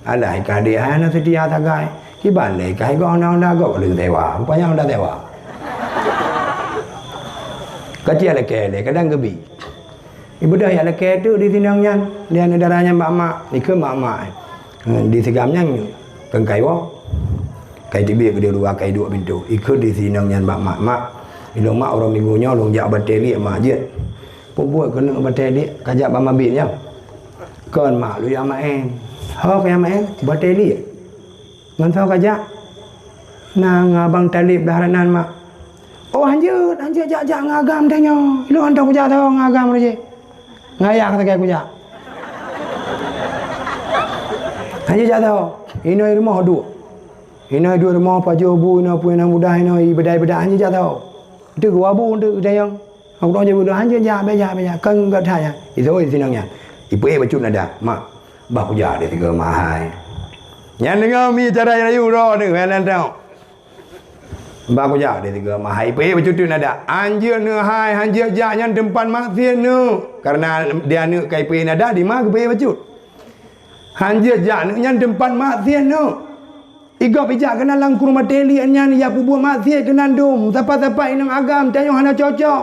alah kadek hana setia tak gai kiban le kai kau ona kau le dewa rupanya onda dewa kecil le kadang gebi ibu dah ya leke tu di tinangnya dia negaranya mak ni ke mak di segamnya kengkai wo kai tibi ke dia dua kai dua pintu ikut di tinangnya mak ilong mak orang minggunya long jak bateri mak je buat kena bateri kajak bama bitnya kon mak lu ya mak hok ya mak bateri ngan sao kajak nang abang talib dahranan mak oh anjir jak ngagam tanya lu antang kujak tahu ngagam je ngayak kata kayak kujak anjir jak tahu ini rumah dua rumah pajo bu ina pu ina mudah ina bedai anjir jak tahu itu gua bu itu dayang aku dah je budak anjir jak beja kan enggak tanya itu sinangnya ibu bacun ada mak bah kujak dia tiga mahai yang dengar mi cara rayu ro ni helan tahu bah kujak dia tiga mahai ibu bacun ada anjir ne hai anjir jak yang tempat maksiat ne karena dia ne kai pe ada di mak ibu bacun anjir jak ne yang tempat maksiat ne Iga pijak kena langkur materi anyan ya pubuh maksiat kena dum siapa-siapa inang agam tanyo hana cocok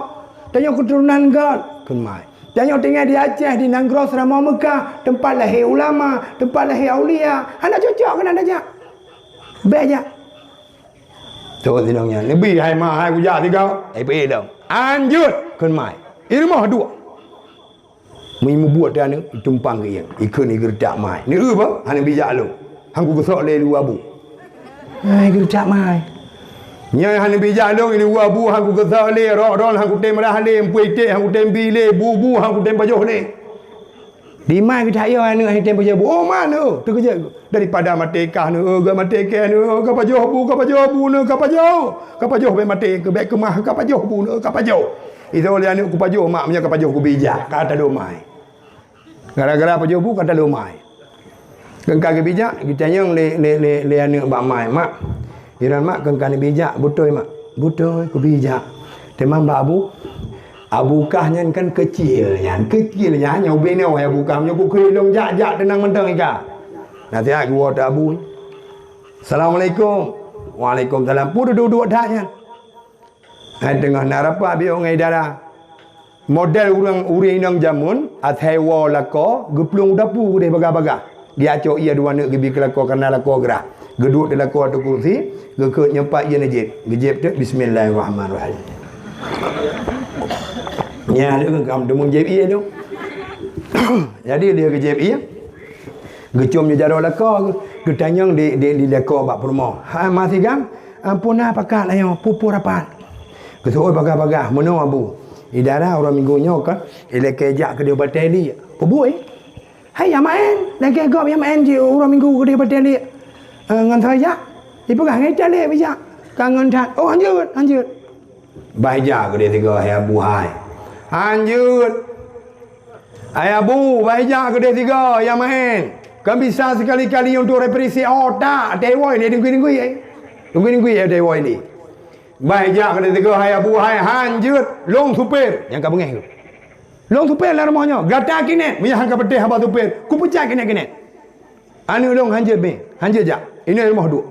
tanyo keturunan god kunmai tanyo tinggal di Aceh di Nanggros Ramah Mekah tempat lahir ulama tempat lahir aulia hana cocok kena dajak beja tu sinongnya lebih hai ma hai kujak tiga pe dong anjut kunmai irmah dua Mimu buat dia ni tumpang ke yang ikut ni gerdak mai ni apa hana bijak lu hangku gesok le lu abu ai gerdak mai nyai hana bijak lu ini abu hangku gesok le ro hangku tem rah le puite hangku tem bile bubu hangku tem bajoh le di mai ke saya anu hai tem bajoh oh mana tu kerja daripada matekah nu ga matekah nu ka bajoh bu nu ka bajoh be mate ke be kemah ka bajoh bu nu ka bajoh itu oleh anu ku bajoh mak punya ka bajoh ku bijak kata do mai gara-gara apa jobu kata lumai kengkang bijak kita yang le anak bak mai mak iran mak kengkang bijak betul mak betul ku bijak temang bak abu kahnya kan kecilnya nyau bini wah abu kahnya ku kelong jak tenang mentang ika nanti aku ada abu Assalamualaikum Waalaikumsalam pun duduk daknya tengah nak rapat biar ngai darah model orang inang jamun athewa lako geplung dapu deh baga-baga dia acok ia dua nak gebi kelako karena lako gerah geduk di lako tu kursi gekut nyempak ia najib gejib tu bismillahirrahmanirrahim nya dia kam demung jib ia tu jadi dia gejib ia gecum je jaro lako getanyang di lako bak permo ha masih gam ampuna pakak layo pupur rapat kesoi baga-baga meno abu idara orang minggunya kan ile kejak ke dia bateli pebui hai ya main lagi gop ya main je orang minggu ke dia bateli ngan saya dipegang ngai cale bisa kangen tak oh anjut baja ke dia tiga hai abu hai anjut hai abu baja ke dia tiga ya main kan bisa sekali-kali untuk represi otak dewa ini tunggu ya dewa ini baja kena tiga hai abu hai hanjut long supir yang kau bengeng tu long supir lah rumahnya gata kini punya hangka pedih haba supir ku pecah kini anu long hanjut jak ini rumah duk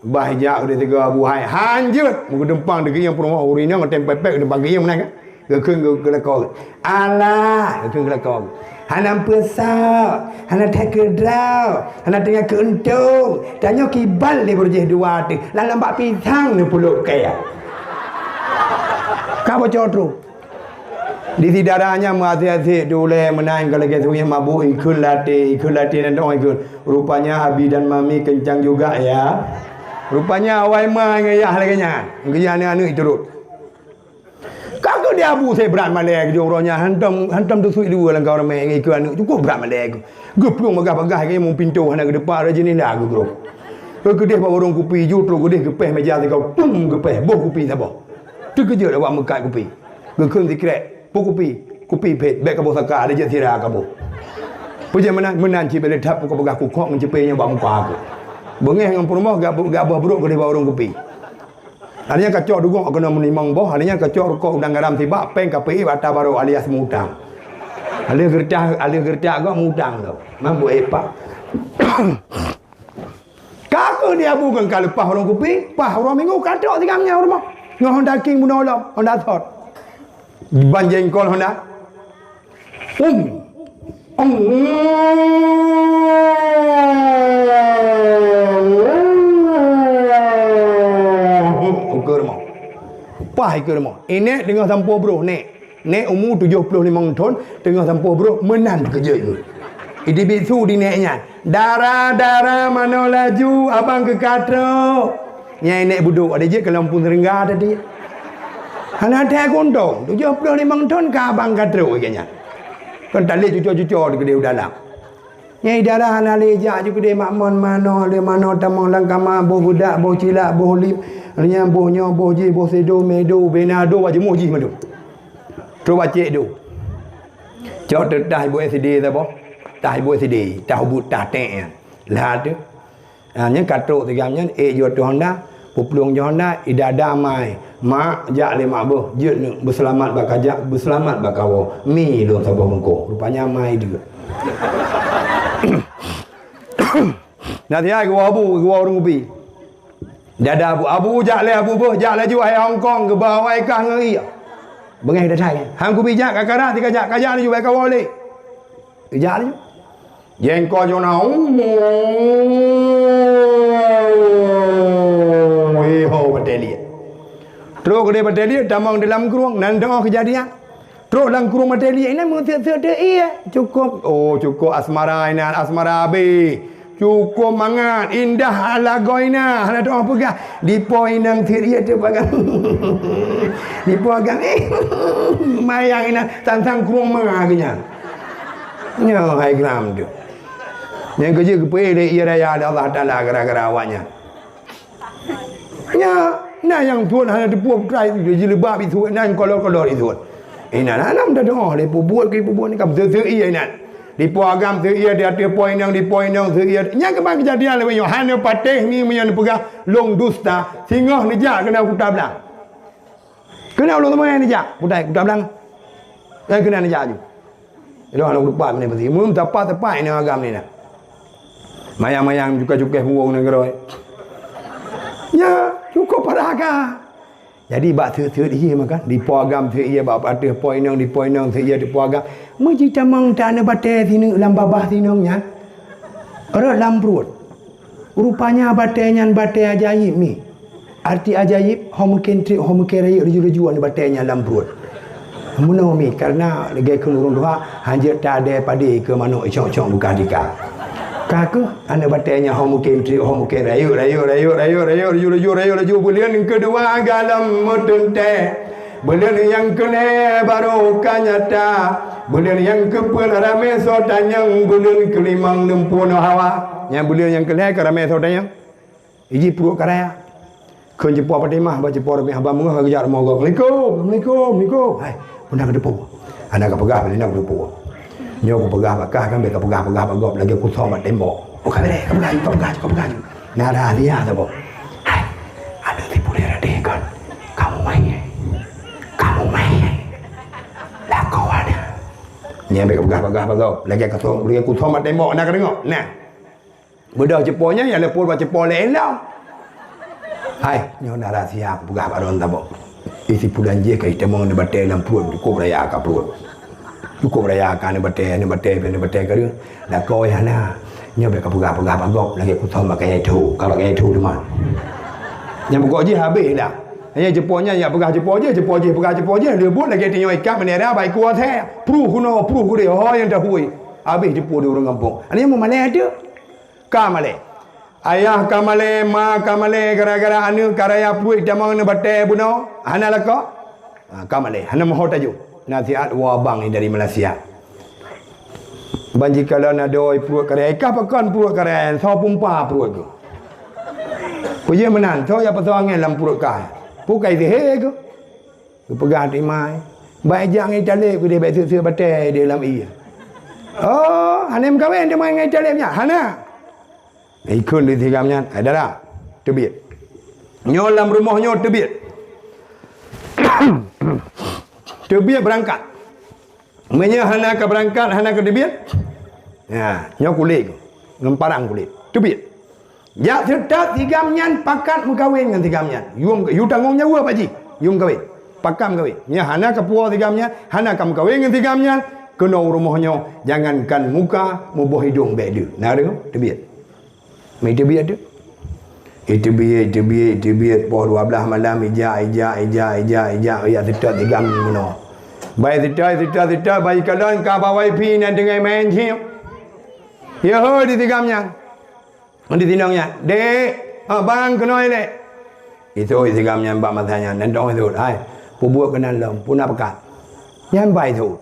baja kena tiga abu hai hanjut muka dempang dekat yang rumah urinya ngetem pepek depan ke yang mana kan gekeng gelakau alah gekeng gelakau hana pesau hana taker draw hana tengah keuntung tanya kibal ni berjeh dua tu lah lambat pisang ni puluk kaya kau bocor tu di sidaranya masih dule menang kalau kita punya mabuk ikut latih dan dong ikut rupanya abi dan mami kencang juga ya rupanya awai mah ngayah lagi nya anu itu turut kagak dia abu saya berat malek dia orangnya hantam tu suit dua langkau ramai ngai ke anu cukup berat malek geplung megah-megah ke mun pintu hana ke depan ada jenis lah aku kedih pak orang kupi jutru kedih gepeh meja kau pum gepeh boh kupi sabo tu kerja dak buat mekat kupi gekeng dikrek po kupi pet bek kabo saka ada je sirah kabo puja menan ci bele tap ko begah kukok ngecepenya bak muka aku bengeh ngam rumah gabah buruk kedih pak orang kupi Hanya kacau dugong kena menimang boh, hanya kacau rokok udang garam tiba peng KPI bata baru alias mutang. Alir gercah agak mutang tu. Mampu epak. Kakak dia bukan kalau pah orang kopi, pah orang minggu kacau tigamnya rumah. Ngah Honda King bunuh lah, Honda Thor. Banjeng kol Honda. Pah ke rumah. Ini dengan sampo bro nek umur 75 tahun dengan sampo bro menan kerja itu. Ini bisu di neknya. Darah mana laju abang ke katro. Nyai nek buduk ada je ke Lampung Serengga tadi. Hana tak kontong 75 tahun ke abang katro kayaknya. Kan tali cucu-cucu di kedai dalam. Nyai darah hana lejak juga dia makmon mana dia mana tamang langkama boh budak boh cilak boh lim nya bohnya boh ji boh sedo medo benado wajib moji madu tu bacik tu cok terdah ibu SD ta boh tah ibu SD tah bu tah tek lah tu nya katrok tigamnya jo tu Honda puplung jo Honda idada mai mak jak le mak boh je berselamat bak kajak berselamat bak kawo mi lu sabah bengkok rupanya mai juga nanti ai gua orang ubi dada abu jak le abu boh jak laju ai Hong Kong ke bawah kah ngeri bengai dah thai hang ku bijak kakara ti kajak ni juga kau le jak le jeng ko jo na ho bateli terus ke bateli tamang dalam kurung nan dah kejadian terus dalam kurung bateli ini mesti cukup asmara ini asmara be cukup mangat indah ala goina ada doa pegah di poinang tiria tu pagang di pagang mayang ina tantang kurung manganya nyo hai gram tu yang kerja kepe ia raya Allah Taala gara-gara awaknya nya nah yang tuan hanya depu try jilbab itu nan kolor-kolor itu ina alam dah doa le buat ke buat ni kam zeu-zeu ina di puagam tu ia dia poin yang tu ia nya kebang kejadian lewe hanya patih ni menyan pegah long dusta singoh ni jak kena kuta belang kena long teman ni jak kuta belang dan kena ni jak ju itu orang lupa ni pasti mun tepat ni agam ni nah mayang-mayang juga huang negara ya cukup paraka Jadi bak theu dia makan di puagam theu ia bak patah poinong di poinong theu ia di puagam. Meji tamang tak ada batai sini lam babah sinongnya. Orang lam perut. Rupanya batainya batai ajaib ni. Arti ajaib homukin tri homukin raya ruju-rujuan batainya lam perut. Menaumi karena lagi kelurung doa hanya tak ada pada ke mana cong-cong bukan dika. Kaku anda batainya homukin tri homukin rayu bulan yang kedua galam mutunte bulan yang kene baru kanyata bulan yang kepen rame sotanyang bulan kelimang lempuno hawa yang bulan yang kene rame sotanyang iji perut karaya kunci puak patimah baca puak rame haba mengah kejar mogok Assalamualaikum hai benda kedepu anda kepegah benda kedepu nyo ko pegah bakah kan be pegah bagop lagi aku somat tembok bukan bere kepegah nara dia tu boh hai ada tipu dia kan kamu main lah kau ada nya be pegah bagop lagi aku somat tembok nak tengok nah budak ceponya yang lepul baca cepo lain lah hai nyo nara sia pegah baron tu boh isi pulan je kai temong de batai dalam perut cukup raya ka perut cukup raya kan batai ke dia dah kau yang na nya be ka pegah bagop lagi aku tahu makan itu kalau kayak itu di mana yang pokok je habis dah hanya jeponya ya pegah jepo je pegah jepo je dia buat lagi tinyo ikan menera baik kuat he pru dia oh yang dah hui habis jepo di orang kampung ani mau mana ada ka male ayah kamale ma kamale gara-gara anu karaya pru damang ne batai buno hana lako kamale hana mohot aju nasihat wabang ni dari Malaysia. Banji kalau nak doi perut karya ikah pakan perut karya so pumpa perut tu. Punya menan so ya pasal angin dalam perut kah. Pukai sehe ke. Pegang timai. Baik jangan talib ke dia baik sir batai dia dalam iya. Oh, hanem kahwin dia main ngai talibnya. Hana. Ikut di tigamnya. Ada dah. Terbit. Nyo dalam rumahnya terbit. Terbit berangkat. Menya hana ke berangkat, hana ke terbit. Ya, nyo kulit. Ngemparang kulit. Terbit. Ya cerita tigamnya pakat mengkawin dengan tigamnya. You tanggung nyawa Pak Ji. You mengkawin. Pakam kawin. Nya hana ke puas tigamnya, hana kam kawin dengan tigamnya. Kena rumahnya jangankan muka, mubuh hidung beda. Nah dengar terbit. Mai terbit tu. Itu biar pukul 12 malam ija ya tidak tigam guna. Baik tidak baik kalian ka bawai pi nan dengan main hiu. Ya ho di tigamnya. Di tinongnya. Dek, bang kena ile. Itu tigamnya mbak matanya nan dong itu. Hai, pubuak kenan lom, puna pekat. Yang baik tu.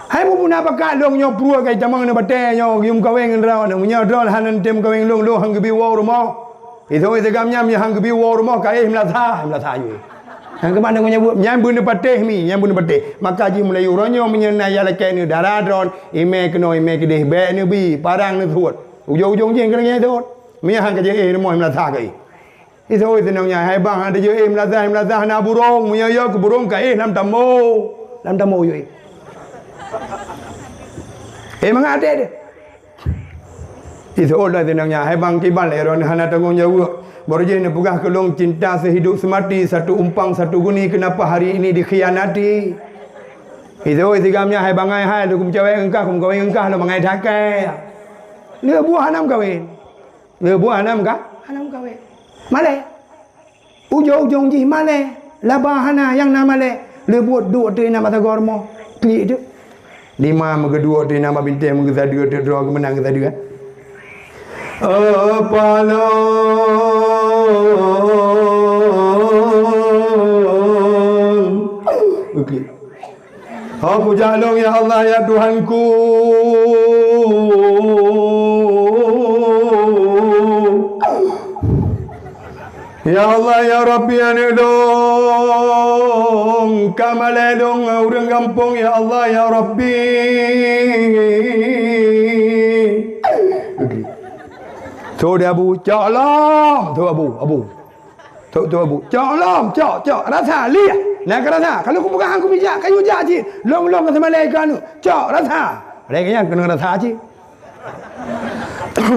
Hai puna pekat long nyo prua kai jamang na bate nyo yum kaweng raw na munyo dol hanan tem kaweng long hang bi wo rumah. Itu tigamnya hang bi wo rumah kai himlatha yu. Hang kemana nyebut nyambun pateh mi nyambun pateh maka ji mulai uronyo menyena ya lekai ni darah dron ime keno ime kedeh be ni bi parang ni thuot ujung jeng kena tu mi hang ke je rumah himlatha kai itu tenangnya hai bang ada je himlatha na burung munyo yo ke burung kai lam tamo yu mengade dia itu dah tenangnya hai bang kiban leron hana tanggung jawab baru je nak pegah kelong cinta sehidup semati satu umpang satu guni kenapa hari ini dikhianati itu tigamnya hai bangai hai lu kum cewek engkah kum kawin engkah lu bangai dhakai le buah hanam kawin le buah hanam kawin male ujung ji male laba hana yang nama le buat dua tu nama tagormo klik tu 5 megedua tu nama bintang megedua tu draw kemenang kita dia apalo okey aku jalong ya Allah ya Tuhanku ya Allah ya Rabbi ane dong kamale dong urang kampung ya Allah ya Rabbi okey tu dia abu cak lam tu abu tu abu cak lam cak rasa lihat nak rasa kalau aku pegang aku bijak kayu jak je long ke sama lekan tu cak rasa lekanya kena rasa je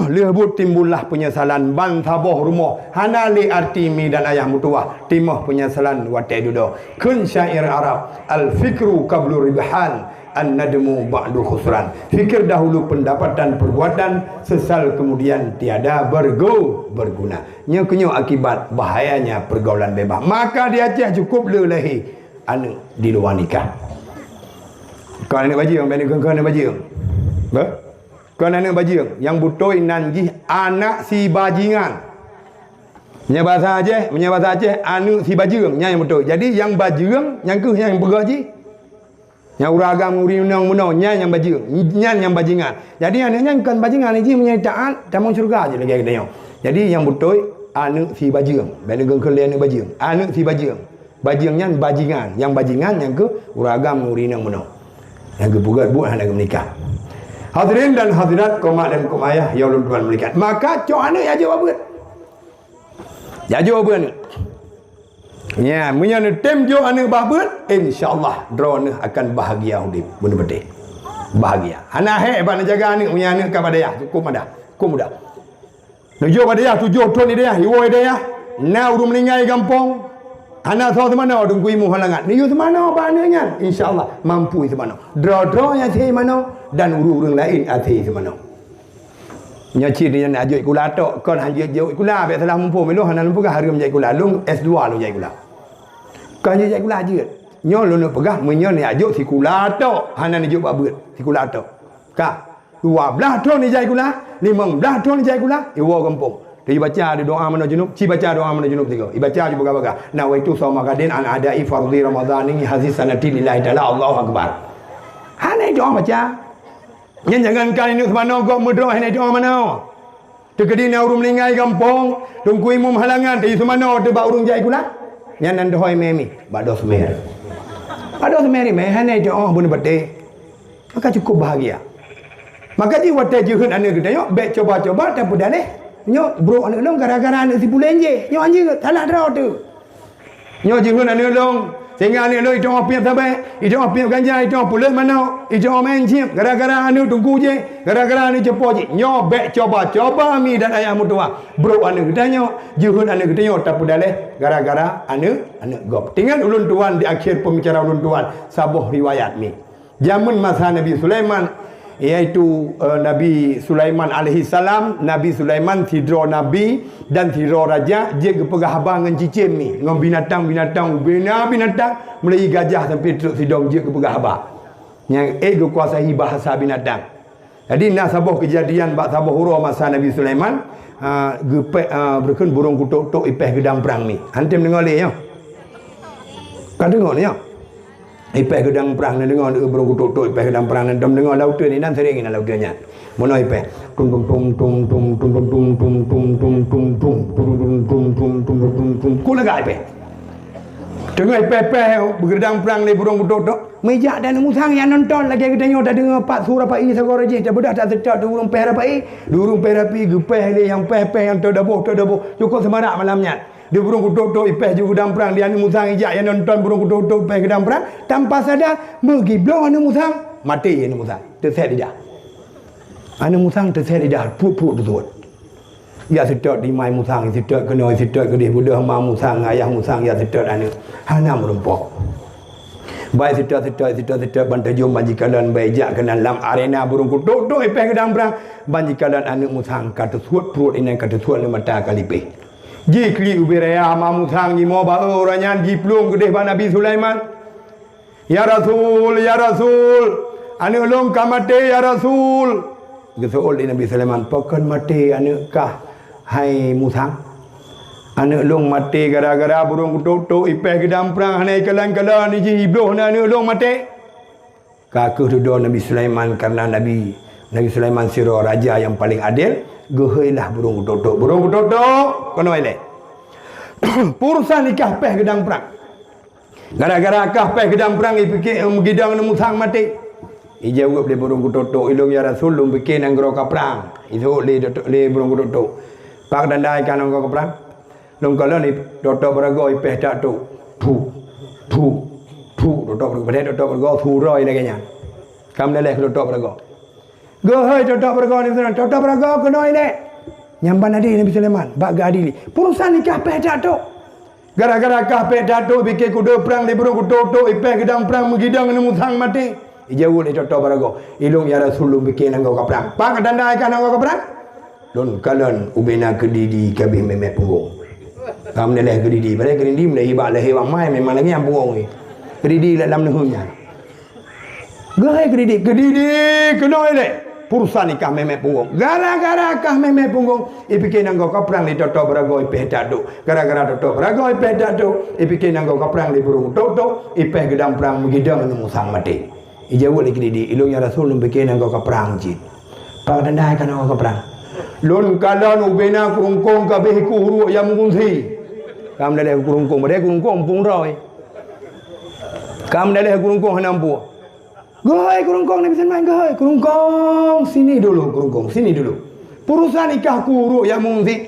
Lehbut timbullah penyesalan ban taboh rumah hana li artimi dan ayah mutuah timah penyesalan watai dudo kun syair Arab al fikru qablu ribhan an nadmu ba'du khusran. Fikir dahulu pendapatan perbuatan, sesal kemudian tiada berguna. Nya kenyo akibat bahayanya pergaulan bebas. Maka di Aceh cukup lelahi anu di luar nikah. Kau nak baju yang kau nak baju. Ba? Kau nak baju yang butoi nanji anak si bajingan. Nya bahasa Aceh anu si bajing nya yang betul. Jadi yang bajing yang ke yang bergaji. Yang uragam uri menang nya yang bajing, nya yang bajingan. Jadi anaknya bukan bajingan ni punya taat tamu syurga je lagi kita. Jadi yang betul anu si bajing. Benda ke lain bajing. Anu si bajing. Bajingnya bajingan, yang bajingan yang ke uragam uri menang. Yang ke buat hendak menikah. Hadirin dan hadirat komak dan komayah ya Allah Tuhan melihat. Maka cok anak ya jawab apa? Ya jawab apa ni? Ya, punya tem jo anak babut, insya-Allah drone akan bahagia hidup benar-benar. Bahagia. Anak hebat nak jaga anak punya anak kepada dia, cukup dah. Cukup dah. Tujuh pada dia, tujuh ton dia, hiwai dia. Na urung meninggal kampung. Anak tahu mana tunggu imu halangan. Ni mana apa anaknya? Insya-Allah mampu mana. Draw yang si mana dan urung lain ati mana. Nya cik dia nak ajuk kula tok, kon hanje ajuk kula be salah mampu melu hanan mampu harga menjai kula lung S2 lu jai kula. Kan je kula je. Nyo lu nak pegah menyo ni ajuk si kula tok, hanan ajuk babut si kula tok. Ka 12 ton ni jai kula, 15 ton ni jai kula, iwo kampung. Dia baca ada doa mana junub, ci baca doa mana junub tiga. Baca je baga-baga. Nawaitu sawma gadin an adai fardhi ramadhani hazi sanati lillahi taala Allahu akbar. Hanai doa baca. Yang jangan kali ni semana kau berdoa hanai doa mana? Tekedi na urung meninggal kampung, tunggu imam halangan di semana de ba urung jai kula. Yang nan dohoi memi, bado semer. Bado semeri me hanai doa bun bade. Maka cukup bahagia. Maka ji watai jehun anu kita yo be coba-coba tak pada leh. Nyo bro anu long gara-gara anu si bulenje. Nyo anjing talak draw tu. Nyo jehun anu long sehingga anu long itu apiap sampai, itu apiap ganja, itu pulih mana, itu main chip gara-gara anu tunggu je, gara-gara anu cepo je. Nyo be coba-coba mi dan ayah mutua. Bro anu kita nyo jehun anu kita nyo tak pada leh gara-gara anu gop. Tinggal ulun tuan di akhir pembicaraan ulun tuan sabuh riwayat mi. Zaman masa Nabi Sulaiman, iaitu Nabi Sulaiman alaihi salam, Nabi Sulaiman tidro nabi dan tidro raja, dia kepegah abang dengan cicim ni, dengan binatang-binatang, binatang mulai gajah sampai teruk sidong dia kepegah abang. Yang kuasai bahasa binatang. Jadi nak sabuh kejadian bak sabuh huruf masa Nabi Sulaiman, berkun burung kutuk-tuk ipeh gedang perang ni. Hantim dengar leh yo. Kan dengar ni yo. Ipeh gedang perang dan dengar burung kutuk-tuk ipeh gedang perang dan dengar lautan ni dan sering nak lautannya. Mono ipeh tum tum tum tum tum tum tum tum tum tum tum tum tum tum tum tum tum kula gai ipeh. Dengar ipeh bergedang perang ni burung kutuk-tuk. Meja dan musang yang nonton lagi kita nyo dah dengar pak surah pak i sagor je dah bedah tak sedap durung peh rapi durung peh rapi gepeh le yang peh yang terdabuh cukup semarak malamnya dia burung kutuk-tuk ipeh juga gedang perang dia anu musang ijak yang nonton burung kutuk-tuk ipeh gedang perang tanpa sadar mengiblong anu musang mati anu musang terset dia anu musang terset dia put tu ya sedap di mai musang sedap kena sedap kedih budak ma musang ayah musang ya sedap anu hana merumpok baik sedap bantajum banjikalan baijak ke dalam arena burung kutuk-tuk ipeh gedang perang banjikalan anak musang kata suat perut ini kata suat le mata kalipe ji kli ubiraya ma musang ni mo ba orangnya ji plung gedeh ba Nabi Sulaiman ya rasul anu long kamate ya rasul gesul di Nabi Sulaiman pokon mate anu kah hai musang anak long mati gara-gara burung kutuk-tuk ipeh gedang perang hanai kalan-kalan ni hibloh anak long mati. Kaku duduk Nabi Sulaiman karena Nabi Sulaiman siro raja yang paling adil, geheilah burung kutuk-tuk. Burung kutuk-tuk kono ele. Pursa nikah peh gedang perang. Gara-gara kah peh gedang perang ipikir gidang musang mati. Ijawab le burung kutuk-tuk ilung ya Rasul lum bikin anggro ka perang. Itu le burung kutuk-tuk. Pak dandai kan anggro ka perang. Long kalau ni doktor berago ipeh tak tu doktor berago thu roi lagi nya kam leleh doktor berago Gehoi totok beragau ni tuan. Totok beragau kena ini. Nyamban adik Nabi Sulaiman. Bak adili. Perusahaan nikah peh datuk. Gara-gara kah peh datuk bikin kuda perang di burung kuda ipeh gedang perang megidang ni musang mati. Ijau ni totok beragau. Ilung ya Rasulullah bikin angkau ke perang. Pak tanda ikan angkau ke perang. Lon kalan ubena kedidi kabih memek punggung. Kamu neleh kedidi. Pada kedidi mulai hibak leher wang mai memang lagi yang punggung ni. Kedidi dalam nehunya. Gehoi kedidi kena elek. Pursa nikah memek punggung. Gara-gara kah memek punggung, ipikin anggo kaprang di totok beragoi ipeh daduk. Gara-gara totok beragoi ipeh daduk, ipikin anggo kaprang di burung totok, ipeh gedang perang megidang nemu sang mati. Ijawul lagi di ilungnya Rasul bikin anggo kaprang jid. Pak tandai kan anggo kaprang. Lun kalan ubena kurungkong kabeh ku huru yang mungsi. Kam daleh kurungkong, badai kurungkong pung roy. Kam daleh kurungkong hanampu. Gehoi kurungkong Nabi Sulaiman gehoi kurungkong sini dulu kurungkong sini dulu perusahaan nikah kuru yang mungsi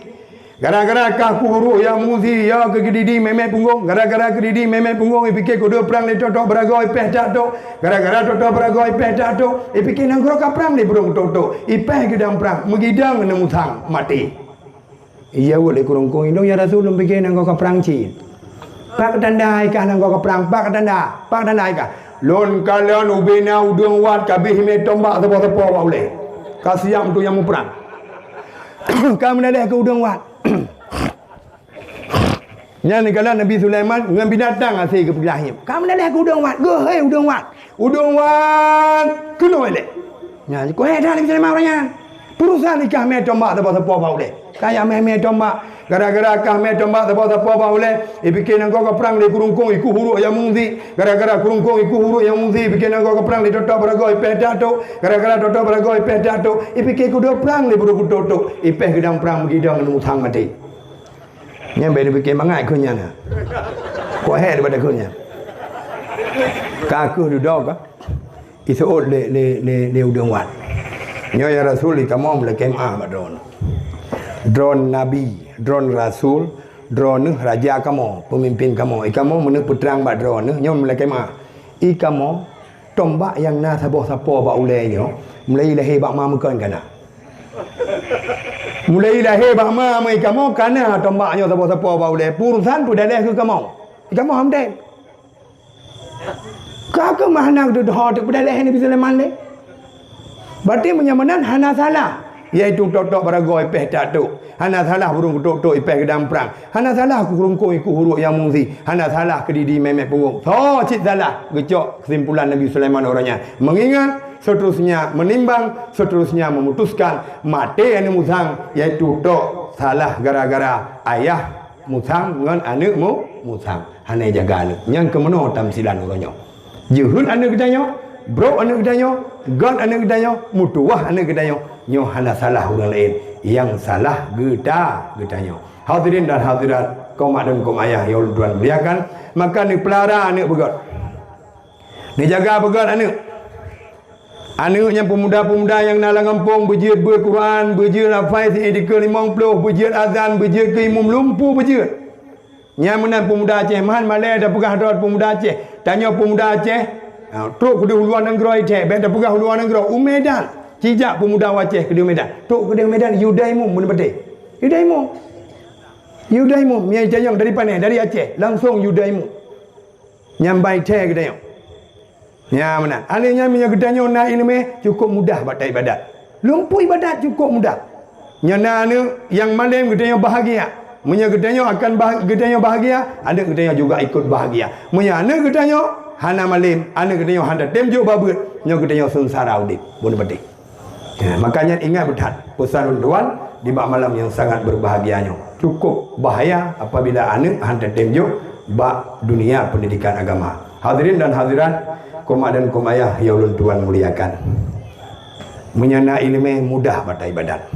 gara-gara kah kuru yang mungsi ya kegedidi memek punggung gara-gara kedidi memek punggung ipikir kuda perang di totok beragau ipeh datuk gara-gara totok beragau ipeh datuk ipikir nanggro ka perang di burung totok ipeh gedang perang megidang nemu sang mati iya boleh kurungkong indong ya Rasul ipikir nanggro ka perang cid pak tandai kah nanggro ka perang pak tandai kah lon kalian ubena udung wat kabih me tombak sepo-sepo wa boleh. Kasiam tu yang mu perang. Kamu neleh ke udung wat. Yang kalian Nabi Sulaiman dengan binatang asih ke pelahim. Kamu neleh ke udung wat. Gehoi udung wat. Udung wat kena elek. Nya ko dah Nabi Sulaiman orangnya. Perusahaan nikah me tombak sepo-sepo wa boleh. Kayak me tombak gara-gara kah me tombak sepo-sepo wa boleh. Ipikin engkau ke perang di kurungkong iku huruk yang mungsi. Gara-gara kurungkong iku huruk yang mungsi ipikin engkau ke perang di totok beragau ipeh datuk. Gara-gara totok beragau ipeh datuk. Ipikin kuda perang di burung totok. Ipeh gedang perang megidang nemu sang mati. Nyampe dipikir mangai kunya na. Kau heh daripada kunya. Kaku duduk ka. Isut le udang wat. Nyoya Rasul kamu mulai kemah badron. Drone Nabi, drone Rasul, drone raja kamu, pemimpin kamu. Kamu menuk putrang bak drone, nyon mulai kemah. Kamu tombak yang na sapo-sapo bak ulai ni, mulai lahir bak ma mukan kana. Mulai lahir bak ma mai kamu kana tombaknya sapo-sapo bak ulai. Purusan tu dah ke kamu. Kamu hamdai. Kau mana tu dah tu dah lahir ni bisa leman le. Berarti menyamanan hana salah. Iaitu totok beragau ipeh datuk. Hana salah burung totok ipeh gedang perang. Hana salah kurungkong iku huruk yang mungsi. Hana salah kedidi memek punggung. So cik salah. Gecok kesimpulan Nabi Sulaiman orangnya. Mengingat, seterusnya menimbang, seterusnya memutuskan. Mati yang musang. Iaitu tok salah gara-gara ayah musang dengan anak musang. Hana jaga anak. Yang kemana tamsilan orangnya. Juhun anak gedanya. Bro anak gedanya. God anak gedanya. Mutuah anak gedanya. Nyo hana salah orang lain yang salah gedanya. Hadirin dan hadirat kaum mak dan kaum ayah yang tuan muliakan, maka ni pelara anak begot. Ni jaga begot anak. Anaknya pemuda-pemuda yang nalang kampung berjihad berquran, berjihad hafaz etika 50, berjihad azan, berjihad ke imam lumpuh berjihad. Yang mana pemuda Aceh mahan malai ada pegah dot pemuda Aceh. Tanya pemuda Aceh, truk kudu luar negara Aceh, beda pegah luar negara Umedan. Cijak pemuda Aceh ke Medan. Tok ke Medan Yudaimu mun bete. Yudaimu. Miai jayang dari Panai, dari Aceh, langsung Yudaimu. Nyambai teh gedanya. Ya mana? Alihnya minyak gedanya nak ilmu cukup mudah baca ibadat. Lumpuh ibadat cukup mudah. Nyana anu yang malam gedanya bahagia. Munya gedanya akan gedanya bahagia, ada gedanya juga ikut bahagia. Munya anu gedanya hana malam, anu gedanya handa temjuk babut, nya gedanya sengsara udip. Mun bete. Ya, makanya ingat betul pesan tuan di bak malam yang sangat berbahagianya. Cukup bahaya apabila anak hantar temjuk bak dunia pendidikan agama. Hadirin dan hadirat, kaum dan kaum ayah yang ulun tuan muliakan. Menyana ilmu mudah pada ibadat.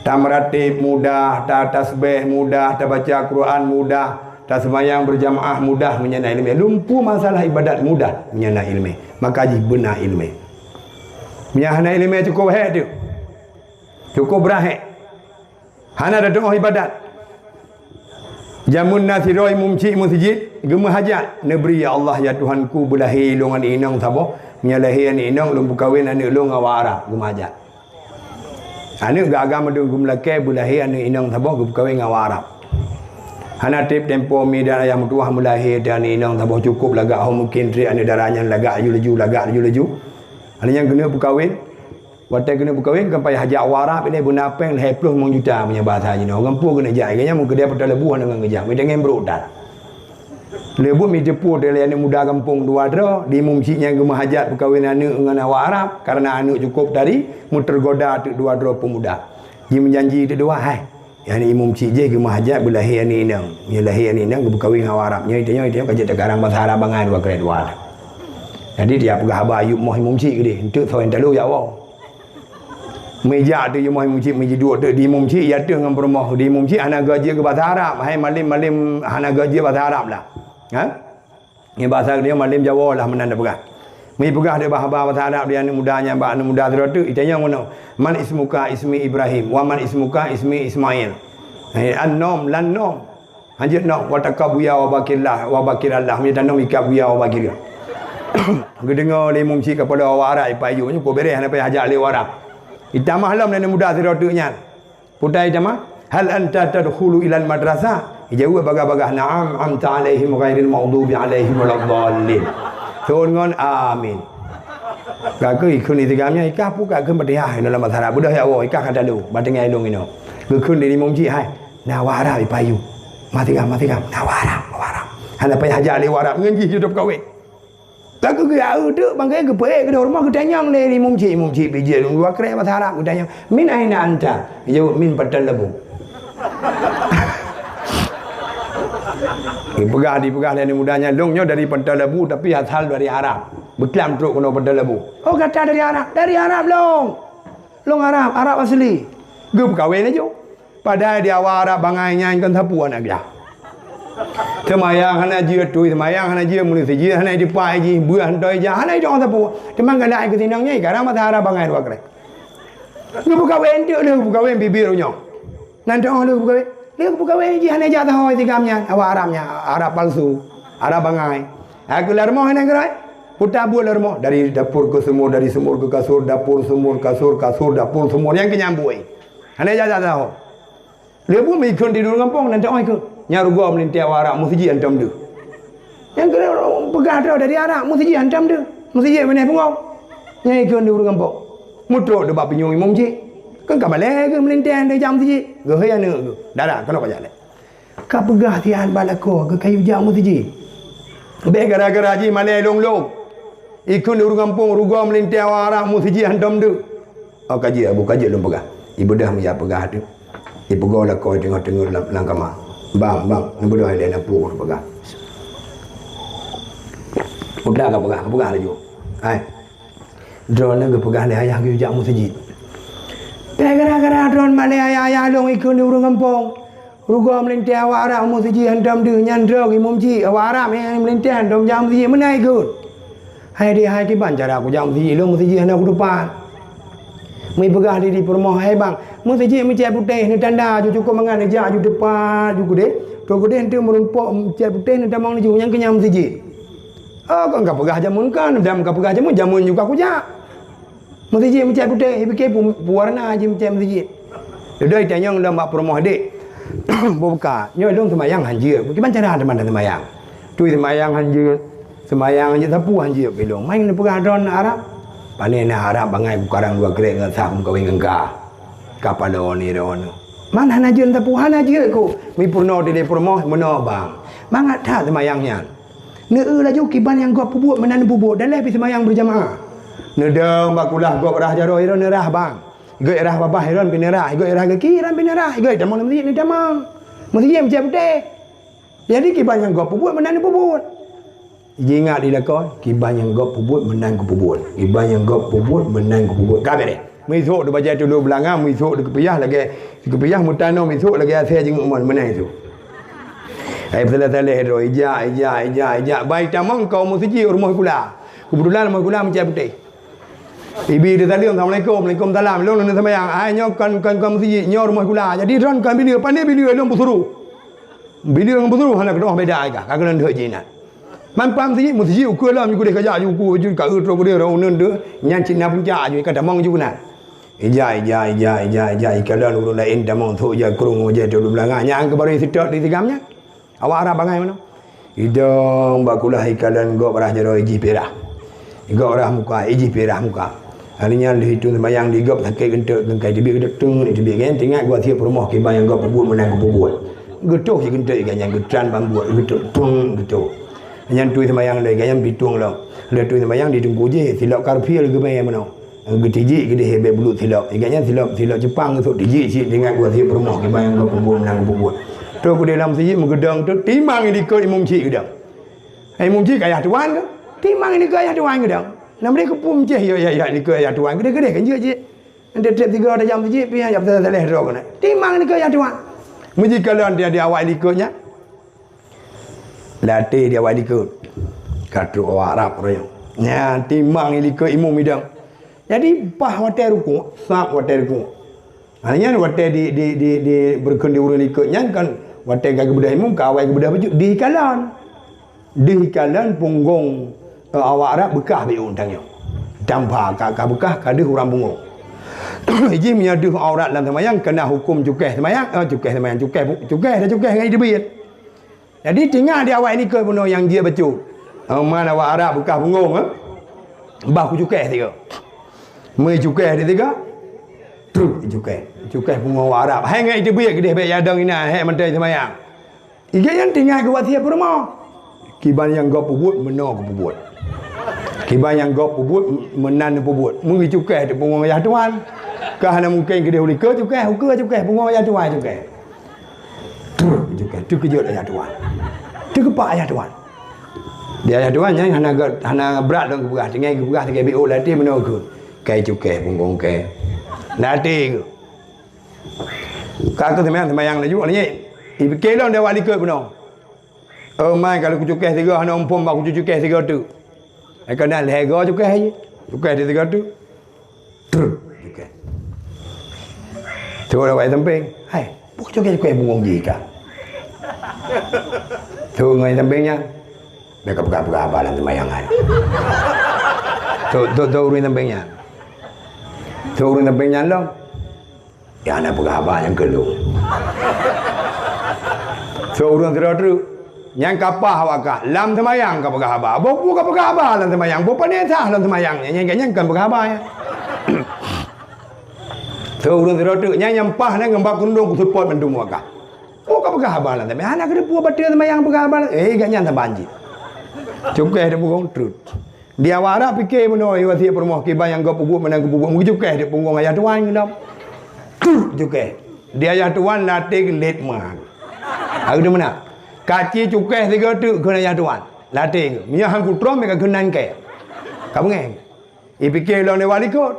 Tak meratib mudah, tak tasbih mudah, tak baca Quran mudah, tak sembahyang berjamaah mudah menyana ilmu. Lumpuh masalah ibadat mudah menyana ilmu. Maka ji benar ilmu. Hana ilmu cukup baik tu. Cukup berakhir. Hana ada doa ibadat. Jamun nasiroi mumci masjid gemah hajat neberi ya Allah ya Tuhanku belahi longan inang sabo menyalahi an inang lum kawin ane long awara gemah hajat ane agama tu gumlake belahi ane inang sabo gum kawin awara hana tip tempo mi dan ayam tuah mulahi dan inang sabo cukup lagak mungkin tri ane darahnya lagak laju ane yang kena berkahwin Watai kena berkahwin kan payah hajat warak ini bunapeng 20 juta punya bahasa ni orang pun kena jai kayaknya mungkin dia pada lebuh dengan kerja mi dengan berudan lebuh mi jepur dari anak muda kampung dua dro di mumciknya gemah hajat berkahwin anak dengan awak Arab karena anak cukup tadi mu tergoda tu dua dro pemuda dia menjanji tu dua hai yang ini mumcik je gemah hajat belahi anak inang nyelahi anak inang berkahwin dengan awak Arab nya itu kerja tegarang bahasa Arab bangan dua kredit dua jadi dia pegah abah ayub moh mumcik ke dia untuk soal talu ya Allah meja tu yang mumci meja dua tu di mumci ya tu dengan permoh di mumci ana gaji ke bahasa Arab hai malim ana gaji bahasa Arab lah ha ni bahasa dia malim Jawa lah menanda pegah mai pegah dia bahasa Arab dia anak mudanya anak muda tu itanya ngono man ismuka ismi Ibrahim wa man ismuka ismi Ismail an-nom lan nom hanjit nom wa takabuya wa bakirallah mi tanam ikabuya wa bakir gedengar le mumci kepada orang Arab payu ko beres ana pai hajak le Arab Itamah halam dan muda sirotunya. Putai itamah. Hal anta tadkhulu ilal madrasah? Jawab bagah-bagah na'am anta alaihim ghairil maghdubi alaihim waladdallin. Thongon amin. Kakak ikun itu gamnya ikah puka ke berdaya dalam masyarakat budak ya Allah ikah kata lu badengai long ino. Ikun dari mumci hai. Nawara ipayu. Mati gam nawara. Hana payah hajar li warap ngenji hidup kawin. Aku ke tu bangkai ke pe ke rumah ke tanyang le ni mumci biji dua kre bahasa Arab ke tanyang min aina anta jawab min Padang Lebu pegah ni mudanya longnya dari Padang Lebu tapi asal dari Arab beklam truk kena Padang Lebu oh kata dari Arab long Arab asli ge berkahwin aja padahal dia awak Arab bangainya kan sapu anak dia semayang hana jia tu semayang hana jia muni sejia hana di pai ji buah doi ja hana dong sapu temang kan ai ke sinangnya karena mata Arab bangai dua kre lu berkahwin dia lu berkahwin bibir nya nanti orang lu berkahwin ji hana ja tahu tigamnya awak Arab palsu Arab bangai aku lermo hana gerai putar buat lermo dari dapur ke sumur dari sumur ke kasur dapur sumur kasur dapur sumur yang kenyambui hana ja tahu dia pun mikun di dulu kampung nanti orang ikut nyarugo melintia warak musiji antam de yang kena pegah dah dari Arab musiji antam de musiji mana pengau nyai ikun di dulu kampung mutro de bab pinyung imam ji kan kabale ke melintia de jam musiji ge haya ne ge dara kalau kajak le ka pegah tian balako ke kayu jam musiji be gara-gara ji mana long ikun di dulu kampung rugo melintia warak musiji antam de oh kaji abu kaji long pegah ibu dah menja pegah tu ibu go la ko tengok lang kamar bang ni bodoh dia nak pukul pegang udah ke pegang lagi hai drone ke pegang dia ayah ke ujak masjid gara-gara drone mana ayah long ikut di urang kampung rugo melintai awak Arab masjid hentam dia nyandra ke mumci awak Arab yang melintai hentam jam masjid mana ikut hai dia hai ke bancara aku jam masjid long masjid hendak aku depan mai pegah di permoh hai bang masjid mencet putih ni tanda cukup mangan aja ju depan ju gede to gede ente merumpok mencet putih ni tamang ju yang kenyang masjid oh kau enggak pegah jamun kan dam enggak pegah jamun juga aku jak masjid mencet putih fikir warna aja mencet masjid dah tanya dalam mak permoh dik buka nyo dong semayang hanjir bagaimana cara teman semayang tu semayang hanjir sapu hanjir belong main pegah don Arab panen Arab bangai bukarang dua grek ngasam kawin engka kapal oni mana najun tapu hana je ko mi purno di permoh meno bang mangat tha semayangnya ne laju kiban yang gop pubuk menan pubuk dan lepi semayang berjamaah ne deng bakulah gop rah jaro iron rah bang goi rah babah iron pinerah goi rah ke kiran pinerah goi tamang masjid ni tamang masjid macam teh jadi kiban yang gop pubuk menan pubuk ingat di lakon kiban yang gop pubut menang ke pubut kiban yang gop pubut menang ke pubut kabeh deh misuk tu baca dulu belangang misuk tu kepiyah lagi kepiyah mutano misuk lagi asal jeng umon menang itu ai betul-betul ro ija baik tamang kau musiji rumah kula kebetulan rumah kula mencai putih ibi dia tadi assalamualaikum salam long sama yang ai nyo kan musiji nyo rumah kula jadi ron kan bila pandai bila long busuru Bila orang betul hana kena beda ai ka kena dak jinan. Man pam si mu si ku la mi ku de ka ja ju ku ju ka utro ku de ra unen de nyan chin na pun ja ju ka da mong ju na. Ija ikalan urun lain damang tu ja kurung je tu belanga nyang ke baru sitok di tigamnya. Awak arah bangai mana? Idong bakulah ikalan go barah jero iji perah. Go arah muka iji perah muka. Harinya li itu sembayang di gop sakit gentek gengkai di biar tung di biar kan tinggal gua tiap rumah ke bayang gop buat menang ke buat. Getuk si gentek kan yang getran bambuat getuk tung getuk. Yang tu sembayang lagi yang bitung lah. Le tu sembayang di tunggu je silap karpil ke bayang mana. Getiji gede hebat bulu silap. Iganya silap Jepang tu tiji si dengan gua tiap rumah ke bayang gop buat menang ke buat. Tu aku dalam siji menggedang tu timang ini ke imam cik gedang. Imam cik kaya tuan ke? Timang ini kaya tuan gedang. Nama dia kepum je ya ni ke ya tuan gede-gede kan je. Anda trip 3 ada jam siji pi jam saleh ro kan. Timang ni ke ya tuan. Muji kalau dia awak likutnya. Latih dia awak likut. Katu awak Arab royo. Nya timang ni ke imam midang. Jadi pah hotel ruku, sap hotel ruku. Hanya hotel di berkendi urun likutnya kan hotel gak budaya imam kawai budaya baju di kalan punggung awak Arab bekah be untangnya. Dampa ka bekah kada orang punggung. Iji menyadu aurat dalam sembahyang kena hukum cukai sembahyang, cukai ngai debit. Jadi tinggal dia awak ni ke puno yang dia becu. Mana awak Arab bekah punggung bah ku cukai tiga. Mai cukai dia tiga. Truk cukai punggung awak Arab. Hai ngai debit gede be yadang ina hai mentai sembahyang. Iga yang tinggal ke wasiat rumah. Kiban yang gop buat menor ke buat. Kiban yang gop buat menan buat. Mungkin cukai di punggung ayah tuan. Kerana mungkin gede uli ke cukai punggung ayah tuan cukai. Tu kejut ayah tuan. Tu kepak ayah tuan. Dia ayah tuan yang hana berat dong keberah. Tinggal keberah tinggal BO latih menor ke. Kai cukai punggung kai. Latih ke. Kakak sembahyang laju ni. Fikir dia wali ke benar. Mai kalau ku cukai tiga hana umpum aku cukai tiga tu. Kena lega cukai je. Cukai dia tiga tu. Cukai. Tu orang samping. Hai, bukan cukai bungung je ka. Tu ngai sampingnya. Mereka buka abalan sembahyang ai. Tu urun sampingnya. Tu urun sampingnya lo. Ya ana buka abal yang kelu. Tu urun terus yang kapah awak lam semayang ka pegah abah bopu ka pegah abah lam semayang bopa ni sah lam semayang yang kan pegah abah ya seurun serotu yang pah nang ngembak kundung ku support mendung waka ka pegah abah lam semayang anak kedepu batil semayang pegah abah ganya tak banjir cukai dia punggung trut dia wara fikir meno wasiat permoh ki bayang go pugu menang ku pugu cukai dia punggung ayah tuan ngedap cukai dia ayah tuan latih let mah ada mana kaci cukai tiga tu kena ya tuan. Latih ke. Mia hang kutrom mereka kenan ke. Kamu ngeng. Ipikir lo ne wali kot.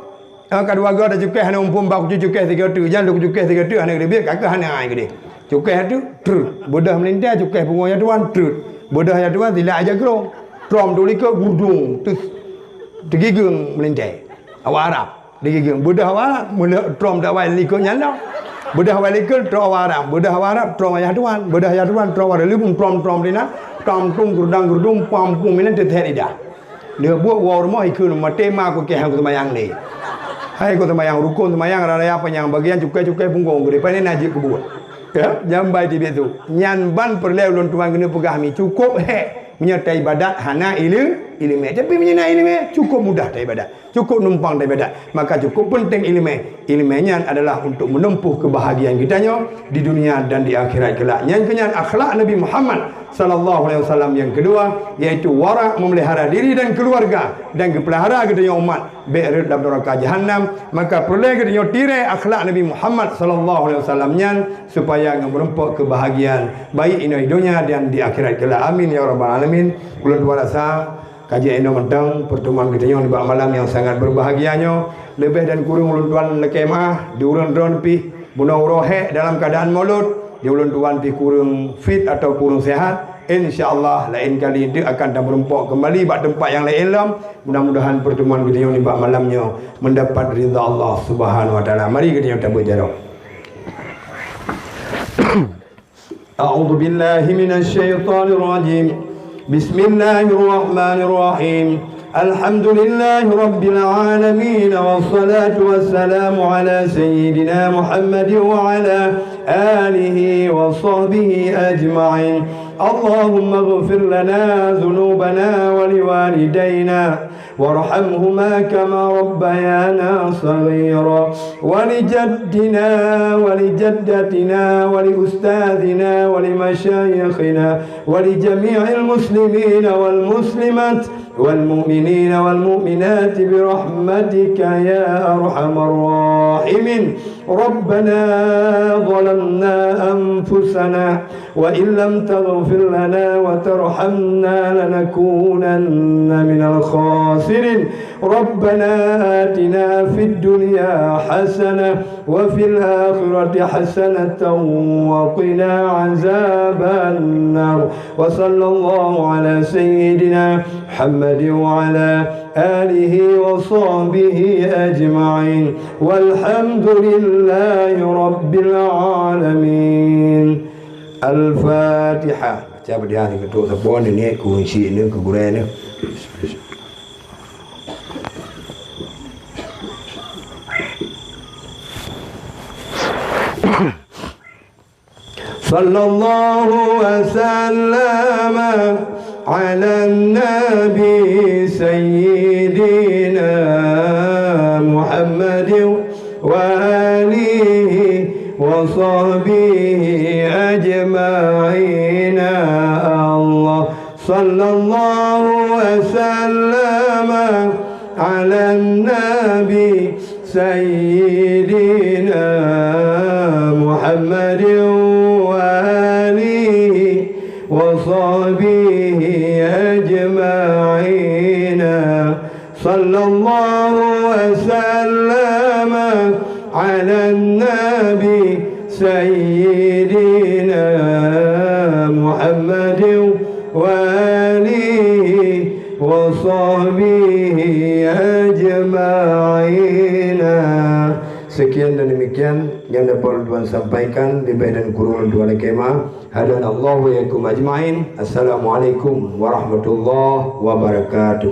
Kedua gua ada cukai hana umpum bak cukai tiga tu. Jangan lu cukai tiga tu hana gede biar kakak hana ai gede. Cukai tu trut. Bodah melintas cukai bunga ya tuan trut. Bodah ya tuan tidak aja grong. Trom dulu ke gudung. Tu tergigung melintas. Awak Arab tergigung. Bodah awak mula trom dak wai likut nyala. Budah walikul tro waram, budah waram tro ayah tuan, budah ayah tuan tro waram lipun trom dina, trom tung gurdang pam pum minan teteh ida. Dia buat war mau ikut matema ko ke hang semayang ni. Hai ko semayang rukun semayang raya panjang bagian cukai punggung gede panen najib ke buat. Ya, jambai di betu. Nyan ban perlew lon tuan kena pegah mi cukup menyertai ibadat hana ilmu. Tapi menyertai ilmu cukup mudah tak ibadat. Cukup numpang tak ibadat. Maka cukup penting ilmu. Ilmunya adalah untuk menempuh kebahagiaan kitanya di dunia dan di akhirat kelak. Yang kenyan akhlak Nabi Muhammad sallallahu alaihi wasallam yang kedua iaitu wara, memelihara diri dan keluarga dan kepelihara kita umat be'rid dalam neraka jahanam. Maka perlu kita tirai akhlak Nabi Muhammad sallallahu alaihi wasallam supaya merempak kebahagiaan baik ini dunia dan di akhirat kelak. Amin ya rabbal alamin. Bulan dua rasa kajian ini mentang pertemuan kita yang di malam yang sangat berbahagianya lebih dan kurang ulun tuan lekemah di ulun tuan pi bunau rohe dalam keadaan mulut di ulun tuan pi kurang fit atau kurang sehat. InsyaAllah lain kali dia akan merempok kembali bak tempat yang lain lam. Mudah-mudahan pertemuan kita yang di malamnya mendapat ridha Allah Subhanahu wa taala. Mari kita yang berjarak. أعوذ بالله من الشيطان الرجيم. بسم الله الرحمن الرحيم. الحمد لله رب العالمين، والصلاة والسلام على سيدنا محمد وعلى آله وصحبه أجمعين. اللهم اغفر لنا ذنوبنا ولوالدينا وارحمهما كما ربيانا صغيرا، ولجدنا ولجدتنا ولأستاذنا ولمشايخنا ولجميع المسلمين والمسلمات والمؤمنين والمؤمنات برحمتك يا أرحم الراحمين. ربنا ظلمنا أنفسنا وإن لم تغفر لنا وترحمنا لنكونن من الخاسرين. ربنا آتنا في الدنيا حسنة وفي الآخرة حسنة وقنا عذاب النار. وصلى الله على سيدنا محمد وعلى آله وصحبه أجمعين، والحمد لله رب العالمين. الفاتحة. Siapa dia ni ketua sabon ni kunci ni kegurai ni. Sallallahu wasallam ala nabi sayyidina Muhammadin wa alihi wa sahbihi ajma'in. Allah sallallahu wasallam ala nabi sayyidina Muhammadin وصحبه أجمعين. صلى الله وسلم على النبي سيدنا محمد وآله وصحبه أجمعين. Sekian dan demikian yang dapat Tuhan sampaikan di badan kurungan Tuhan Kemah. Hadanallahu wa iyyakum ajma'in. Assalamualaikum warahmatullahi wabarakatuh.